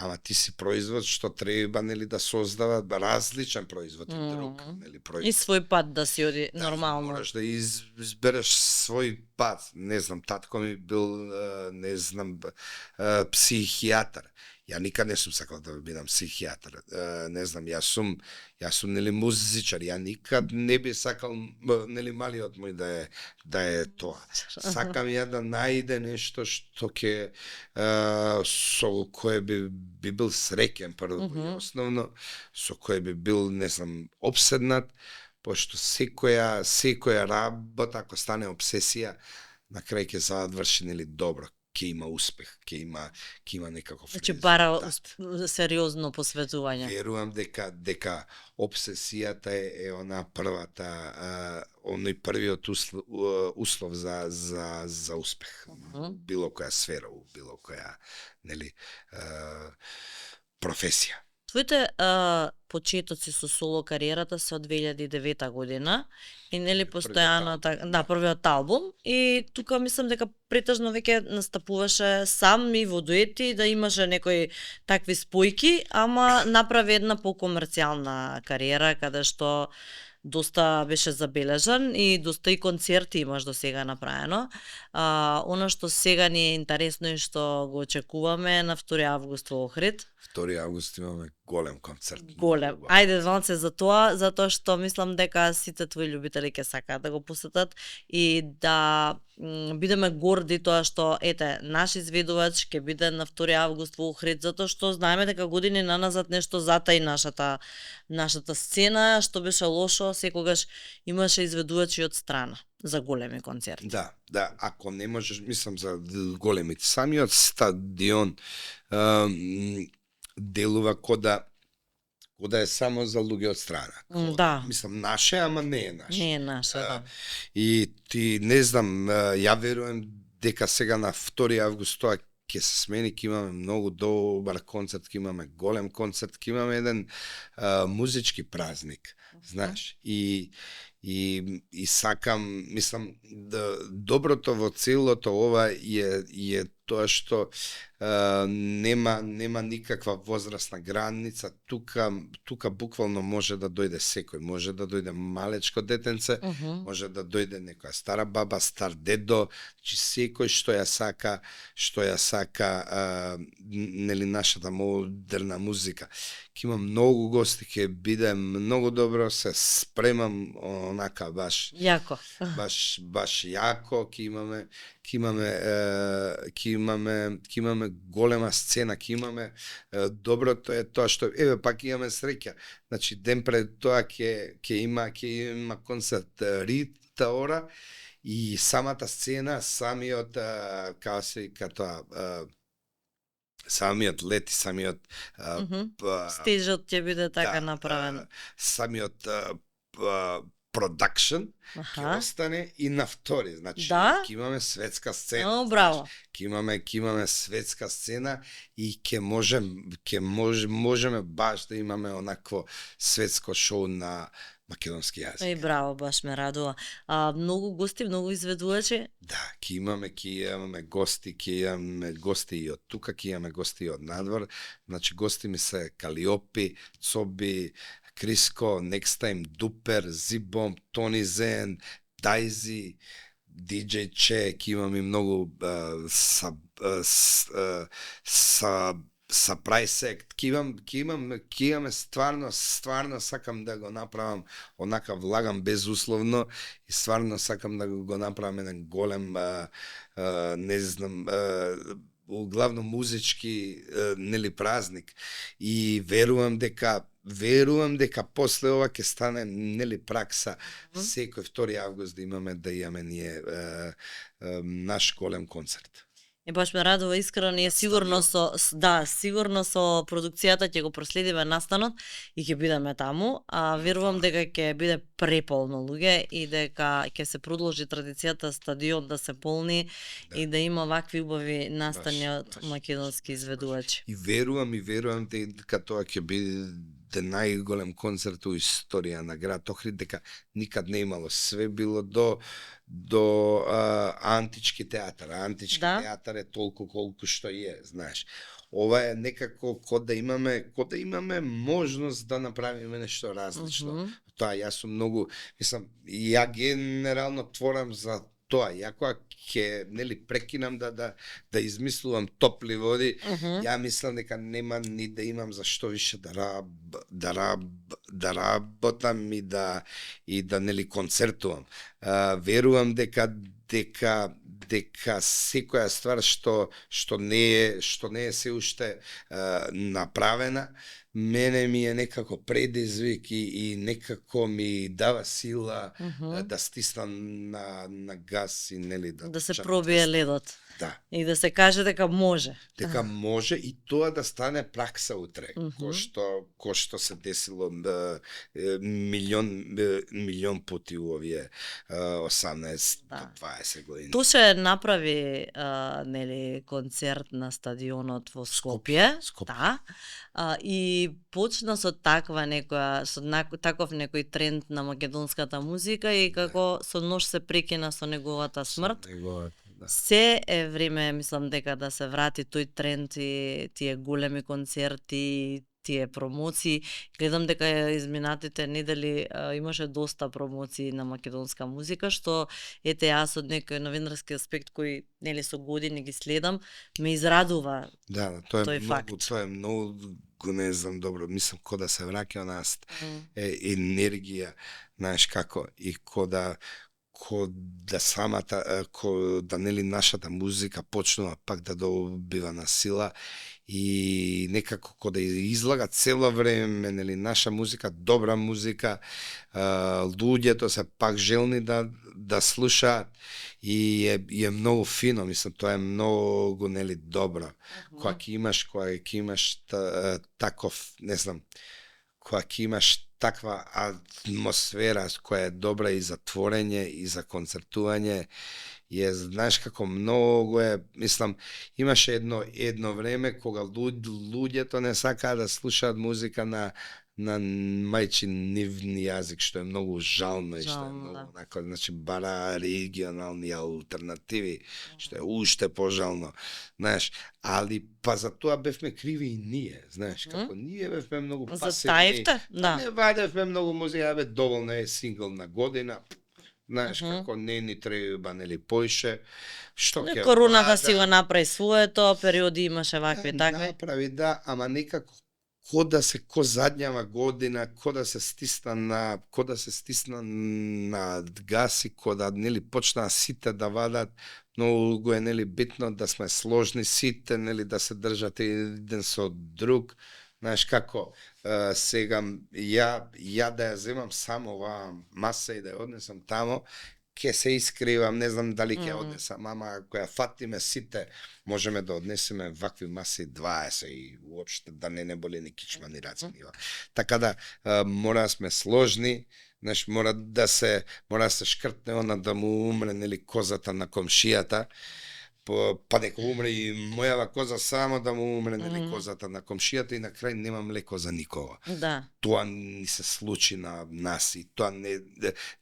ама ти си производ што треба нели да создава различен производ од друг, нели производ. И свој пат да си оди нормално. Мораш да избереш свој пат. Не знам, татко ми бил не знам психијатар. Ја никад не сум сакал да бидам психијатар. Не знам, јас сум нели музичар. Ја никад не би сакал нели малиот мој да е тоа. Сакам ја да најде нешто што ќе со кое би бил среќен прво и основно, со кое би бил, не знам, обседнат, пошто секоја работа ако стане обсесија, на крај ќе заврши нели добро. Ќе има успех, ќе има некаков резултат. Значи бара сериозно посветување. Верувам дека обсесијата е она првата, оној првиот услов за успех. Било која сфера, било која нели професија. Твоите почетоци со соло кариерата се од 2009 година и нели постојано првиот албум, и тука мислам дека претежно веќе настапуваше сам и во дуети, да имаше некои такви спојки, ама направи една покомерцијална кариера каде што доста беше забележан и доста и концерти имаш до сега направено. Она што сега ни е интересно и што го очекуваме на 2 август во Охрид. 2 август имаме голем концерт. Голем. Многу. Ајде, Ванце, за тоа, затоа што мислам дека сите твои љубители ќе сакаат да го посетат и да бидеме горди тоа што ете наш изведувач ќе биде на 2 август во Охрид, затоа што знаеме дека години наназад нешто затаи нашата сцена, што беше лошо, секогаш имаше изведувачи од страна за големи концерти. Да, ако не можеш, мислам за големите, самиот стадион делува кода е само за луѓе од страна. Да. Мислам наше, ама не е наше. Не е наше, да. И ти не знам, ја верувам дека сега на 2 август тоа ќе се смени, ќе имаме многу добар концерт, ќе имаме голем концерт, ќе имаме еден музички празник, знаеш. И сакам, мислам, доброто во целото ова е тоа што нема никаква возрастна граница, тука буквално може да дојде секој, може да дојде малечко детенце, може да дојде некоја стара баба, стар дедо, че секој што ја сака нели нашата модерна музика. Ќе имам многу гости, ќе биде многу добро, се спремам онака баш Јако. баш јако, ќе имаме голема сцена, ќе имаме доброто е тоа што пак имаме среќа. Значи ден пред тоа ќе има концерт Рита Ора и самата сцена, самиот како се вика тоа самиот лет и самиот стежот ќе биде така направен. Самиот продакшн ќе остане и на 2, значи ќе имаме светска сцена. Браво. Ќе имаме светска сцена и ќе можеме баш да имаме онакво светско шоу на македонски јазик. Браво, баш ме радува. Многу гости, многу изведувачи? Да, ќе имаме гости, и од тука, ќе имаме гости и од надвор. Значи гости ми се Калиопи, Цоби, Криско, Next Time, Дупер, Зибом, Тони Зен, Дайзи, DJ Че, ќе имам и многу Surprise Act, ќе имаме стварно сакам да го направам, онака влагам безусловно и стварно сакам да го направам еден голем, не знам, главно музички нели празник и верувам дека после ова ќе стане нели пракса секој 2 август да имаме ние наш голем концерт. Баш ме радува искрено, ние сигурно со продукцијата ќе го проследиме настанот и ќе бидеме таму, верувам дека ќе биде преполно луѓе и дека ќе се продолжи традицијата стадион да се полни и да има вакви убави настани од македонски изведувачи. И верувам дека тоа ќе биде најголем концерт у историја на град Охрид, дека никад не имало, све било до антички театар. Театар е толку колку што е, знаеш. Ова е некако кога да имаме можност да направиме нешто различно. Тоа јас сум многу, мислам, ја генерално творам за тоа. Ја кога ќе нели прекинам да измислувам топли води, ја мислам дека нема ни да имам за што више да работам и да нели концертувам. Верувам дека секоја ствар што не е се уште направена, мене ми е некако предизвик и некако ми дава сила да стиснам на газ и нели да се пробие ледот. Да. И да се каже дека може. Дека може и тоа да стане пракса утре, кој што се десило милион пати у овие 18-20 години. Туше направи нели концерт на стадионот во Скопје. Да. И почна со таков некој тренд на македонската музика и како со нож се прекина со неговата смрт. Се е време, мислам дека да се врати тој тренд и тие големи концерти, тие промоции. Гледам дека изминатите недели имаше доста промоции на македонска музика, што ете јас од некој новинарски аспект кој нели со години ги следам, ме израдува. Да, тоа е факт. Тоа е многу не знам добро, мислам ко да се враќа нас енергија, знаеш како, и ко да самата, ко да нели нашата музика почнува пак да добива на сила и некако ко да излага цело време, нели, наша музика, добра музика, луѓето се пак желни да слушаат и е многу фино, мислам, тоа е многу, нели, добро. Кога ќе имаш таков, не знам, кога ќе имаш таква атмосфера која е добра и за творење и за концертување, знаеш како многу е, мислам, имаше едно време кога луѓето не сакаа да слушаат музика на мајчин нивни јазик, што е многу жално и што е многу онако, значи бара регионални алтернативи, што е уште пожално, знаеш, али па за тоа бевме криви и ние, знаеш, како ние бевме многу пасивни. Затаивте? Да. Не вадевме многу музика, доволно е сингл на година, знаеш, како не ни треба, нели, поише, што ќе... Короната си го направи своето, периоди имаше вакви такви. Направи, да, ама некако ко задњава година, ко да се стисна на гаси, ко да, нели, почнаа сите да вадат, многу е, нели, битно да сме сложни сите, нели, да се држат еден со друг. Знаеш како, сега ја да ја земам само оваа маса и да ја однесам тамо, ќе се искривам, не знам дали ќе однесам, ама која фатиме сите, можеме да однесеме вакви маси 20 и уопште да не боли ни кичма ни раце нива. Така да мора да сме сложни, знаеш, мора да се шкртне она да му умре, нели, козата на комшијата, па дека умре и мојава коза, само да му умре, нели, козата на комшијата и на крај нема млеко за никого. Да. Тоа ни се случи на нас и тоа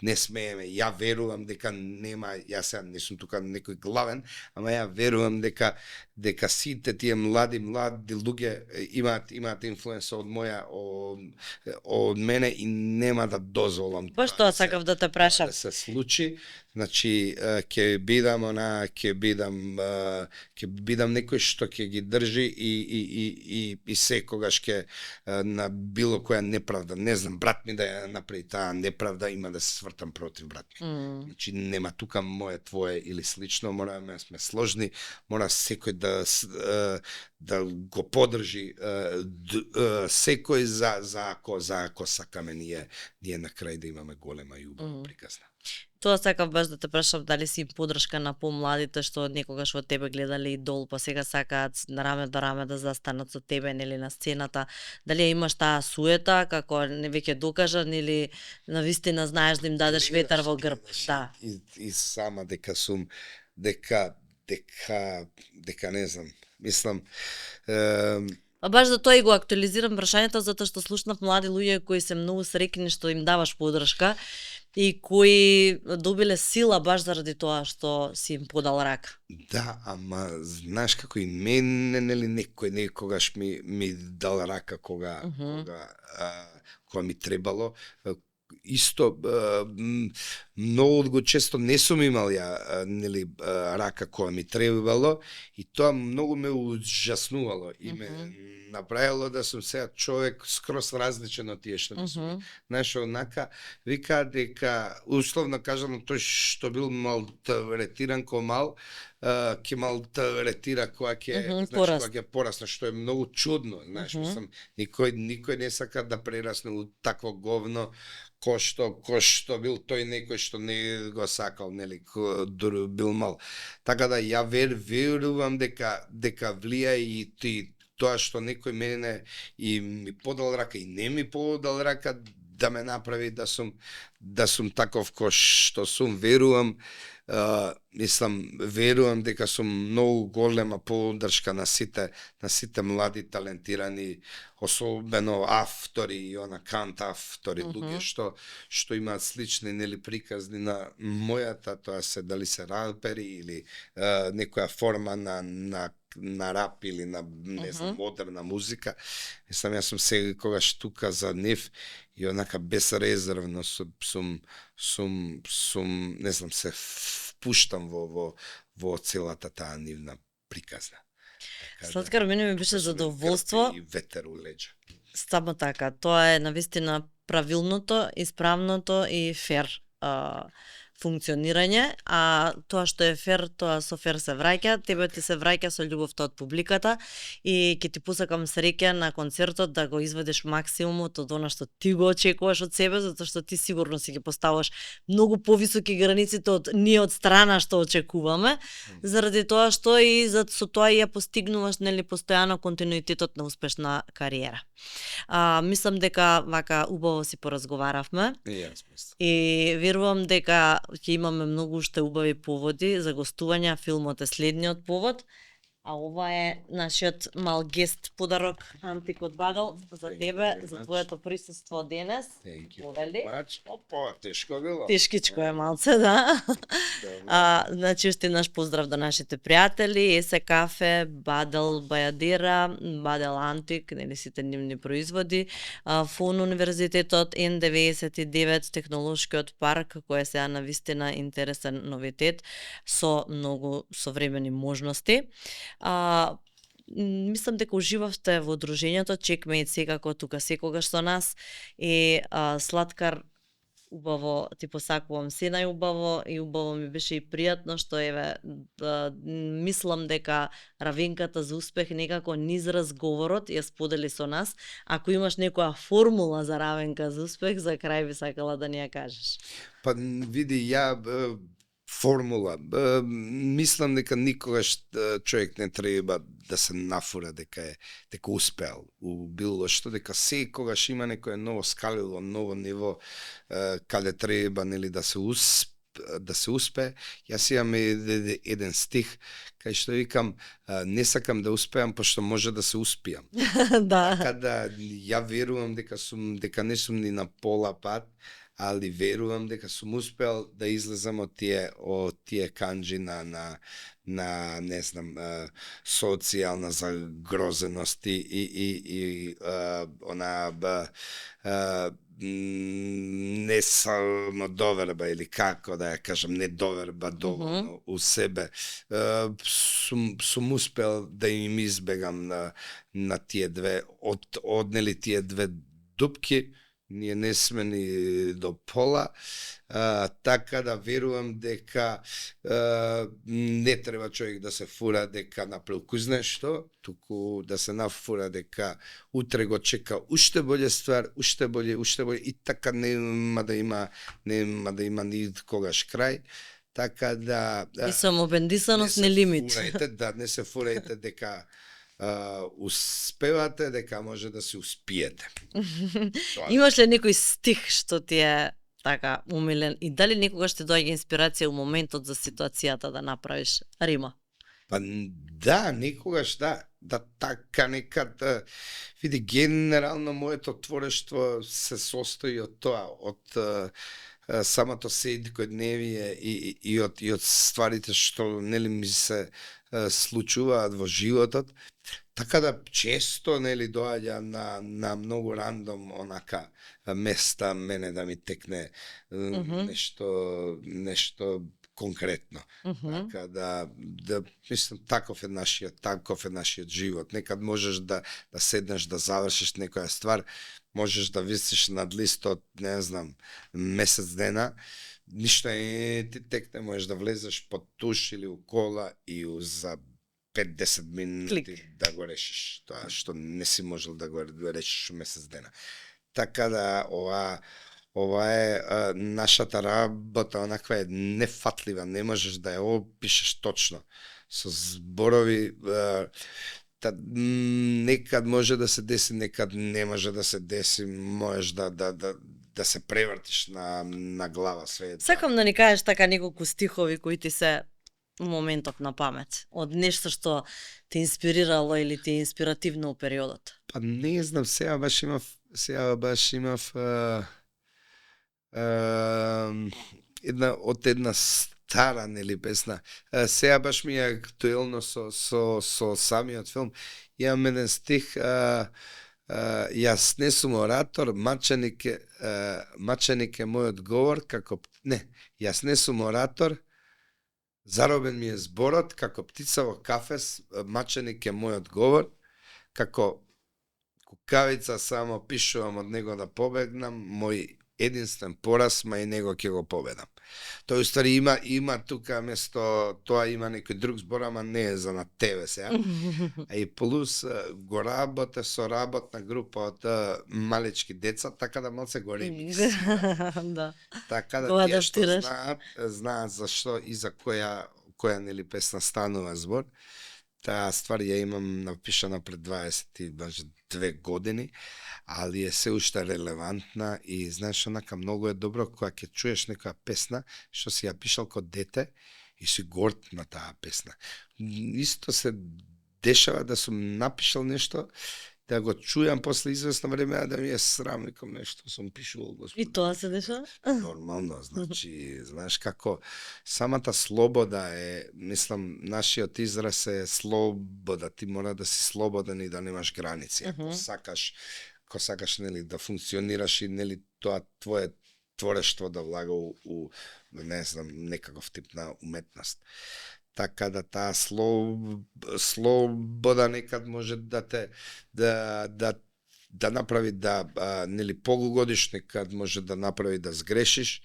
не смееме. Ја верувам дека нема, јас сега не сум тука некој главен, ама ја верувам дека сите тие млади луѓе имаат инфлуенса од мене и нема да дозволам. Баш тоа сакав да те прашам. Да се случи. Значи, ќе бидам некој што ќе ги држи и секогаш ќе на било која неправда, не знам, брат ми да ја направи таа неправда, има да се свртам против брат ми. Значи, нема тука моје, твое или слично, мораме да сме сложни, мора секој да го подржи секој за ако сакаме ние на крај да имаме голема и убава приказна. Тоа сакав баш да те прашам, дали си им подршка на помладите што некогаш во тебе гледале идол, па сега сакаат на раме до раме да застанат со тебе, нели, на сцената. Дали ја имаш таа суета, како не веќе докажан, или навистина знаеш да им дадеш ветар во грб? Да. И сама дека не знам, мислам... А баш за тоа и го актуализирам прашањето, затоа што слушнав млади луѓе кои се многу среќни што им даваш подршка и кои добиле сила баш заради тоа што си им подал рака. Да, ама знаеш како и мене, нели, некогаш ми дал рака кога ми требало. Исто, многу често не сум имал нели, рака кога ми требало и тоа многу ме ужаснувало и ме направило да сум сега човек скрос различен од тие што не сум. Знаеш, онака, вика дека, условно кажано, тој што бил малтретиран ко мал, ќе малтретира кога ќе порасне, што е многу чудно, знаеш, мислам, никој не сака да прерасне у такво говно, кој што бил тој некој што не го сакал, нели, бил мал. Така да ја верувам дека влија и тоа што некој мене и ми подал рака и не ми подал рака, да ме направи да сум таков кој што сум. Верувам дека сум многу голема поддршка на сите млади талентирани, особено автори, кант автори, луѓе што имаат слични, нели, приказни на мојата, тоа се дали се рапери или некоја форма на рап или на, не знам, модерна музика. Јас сум секогаш тука за нив и онака безрезервно сум не знам, се впуштам во целата таа нивна приказна. Сладкар, мене ми беше задоволство. И ветер у леđa. Само така, тоа е навистина правилното, исправното и фер функционирање, а тоа што е фер, тоа со фер се враќа, тебе ти се враќа со љубовта од публиката и ќе ти посакам среќа на концертот да го изведеш максимумот од она што ти го очекуваш од себе, затоа што ти сигурно си ги поставаш многу повисоки границите од ние од страна што очекуваме, заради тоа што и со тоа ја постигнуваш нели постојано континуитетот на успешна кариера. Мислам дека вака убаво си поразговаравме. И верувам дека ќе имаме многу уште убави поводи за гостување. Филмот е следниот повод. А ова е нашиот мал гест подарок, Антик од Бадел, за тебе, за твоето присуство денес. Повели. Опа, тешко било. Тешкичко е малце, да. Значи, уште наш поздрав до нашите пријатели, Есе Кафе, Бадел Бајадира, Бадел Антик, нели сите нивни производи, ФУН Универзитетот, N99, Технолошкиот парк, кој е сега навистина интересен новитет, со многу современи можности. Мислам дека уживавте во дружењето, Checkmate секако тука секогаш со нас и Сладкар, убаво ти посакувам се најубаво и убаво ми беше и пријатно што мислам дека равенката за успех некако низ разговорот ја сподели со нас. Ако имаш некоја формула за равенка за успех, за крај би сакала да ни ја кажеш. Па види, формула. Мислам дека никогаш човек не треба да се нафура дека успеал у било што, дека секогаш има некое ново скалило, ново ниво каде треба нели да се успее. Јас имам еден стих кај што викам не сакам да успеам пошто може да се успиам. Да. Така да ја верувам дека не сум ни на пола пат, али верувам дека сум успел да излезам од тие канџи на не знам социјална загрозеност и она не само доверба или како да ја кажам, не доверба доволно у себе. Сум успел да им избегам на тие две однели тие две дупки. Ние не сме ни до пола, така да верувам дека не треба човек да се фура дека направил кој што, туку да се нафура дека утре го чека уште боле ствар, уште боле и така нема да има ни когаш крај. Така да и самообендисаност не лимит. Не се фурајте дека успевате, дека може да се успиете. Имаш ли некој стих што ти е така умилен и дали некогаш ти доаѓа инспирација у моментот за ситуацијата да направиш рима? Па да, некогаш да така некад види генерално моето творештво се состои од тоа, од самото секојдневие и од стварите што нели ми се случуваат во животот, така да често нели доаѓа на многу рандом онака места мене да ми текне нешто конкретно. Така да мислам таков е нашиот живот. Некад можеш да седнеш да завршиш некоја ствар, можеш да висиш над листот, не знам, месец дена, ништо ти текне, можеш да влезеш под туш или у кола и за 5-10 минути да го решиш тоа што не си можел да го решиш месец дена. Така да ова е нашата работа, онаква е нефатлива, не можеш да ја опишеш точно со зборови. Некад може да се деси, некад не може да се деси, можеш да се превртиш на глава све. Сакам да ни кажеш така неколку стихови кои ти се моментот на памет, од нешто што те инспирирало или ти е инспиративно у периодот. Па не знам, сега баш имав една стара нели песна. Сега баш ми е актуелно со самиот филм. Имам еден стих, јас не сум оратор, маченик е мојот говор, јас не сум оратор, Заробен ми е зборот, како птица во кафес, маченик е мојот говор, како кукавица само пишувам од него да побегнам, мој единствен пораз, ма и него ќе го победам. Тој уствари има тука место тоа има некој друг збор, ама не е за на тебе сега. А и плюс го работе со работна група од малечки деца, така да малце го ремикс. Да. Така да Го тие што адаптираш. знаат зашто и за која нели песна станува збор. Таа ствар ја имам напишана пред 22 години, али е се уште релевантна и знаеш онака многу е добро кога ќе чуеш некоја песна што си ја пишал кога дете и си горд на таа песна. Исто се дешава да сум напишал нешто, да го чујам после известно време, а да ми е срам, неком нешто сум пишувал, господи. И тоа се деша? Нормално, значи, знаеш како, самата слобода е, мислам, нашиот израз е слобода, ти мора да си слободен и да немаш граници, ако сакаш, нели, да функционираш и, нели, тоа твое творештво да влага у не знам, некаков тип на уметност. Така да таа слобода некад може да те да направи нели полугодиш, некад може да направи да сгрешиш,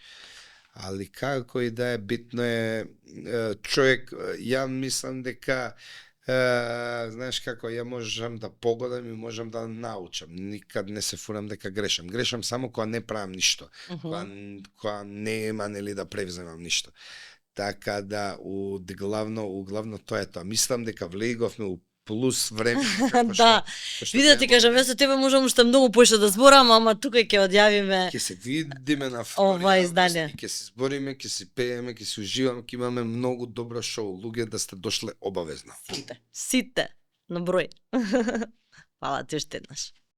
али како и да е битно е човек, ја мислам дека знаеш како, ја можам да погодам и можам да научам. Никад не се фурам дека грешам. Грешам само кога не правам ништо. Кога нема нели да превземам ништо. Така да, главно тоа е тоа. Мислам дека влеговме у плюс време. Да, види да ти кажам, јас со тебе можам уште многу поише да зборам, ама тука ќе одјавиме. Ќе се видиме на ова издание. Ќе се збориме, ќе се пееме, ќе се уживаме, ќе имаме многу добро шоу. Луѓе да сте дошле обавезно. Сите, на број. Фала ти уште еднаш.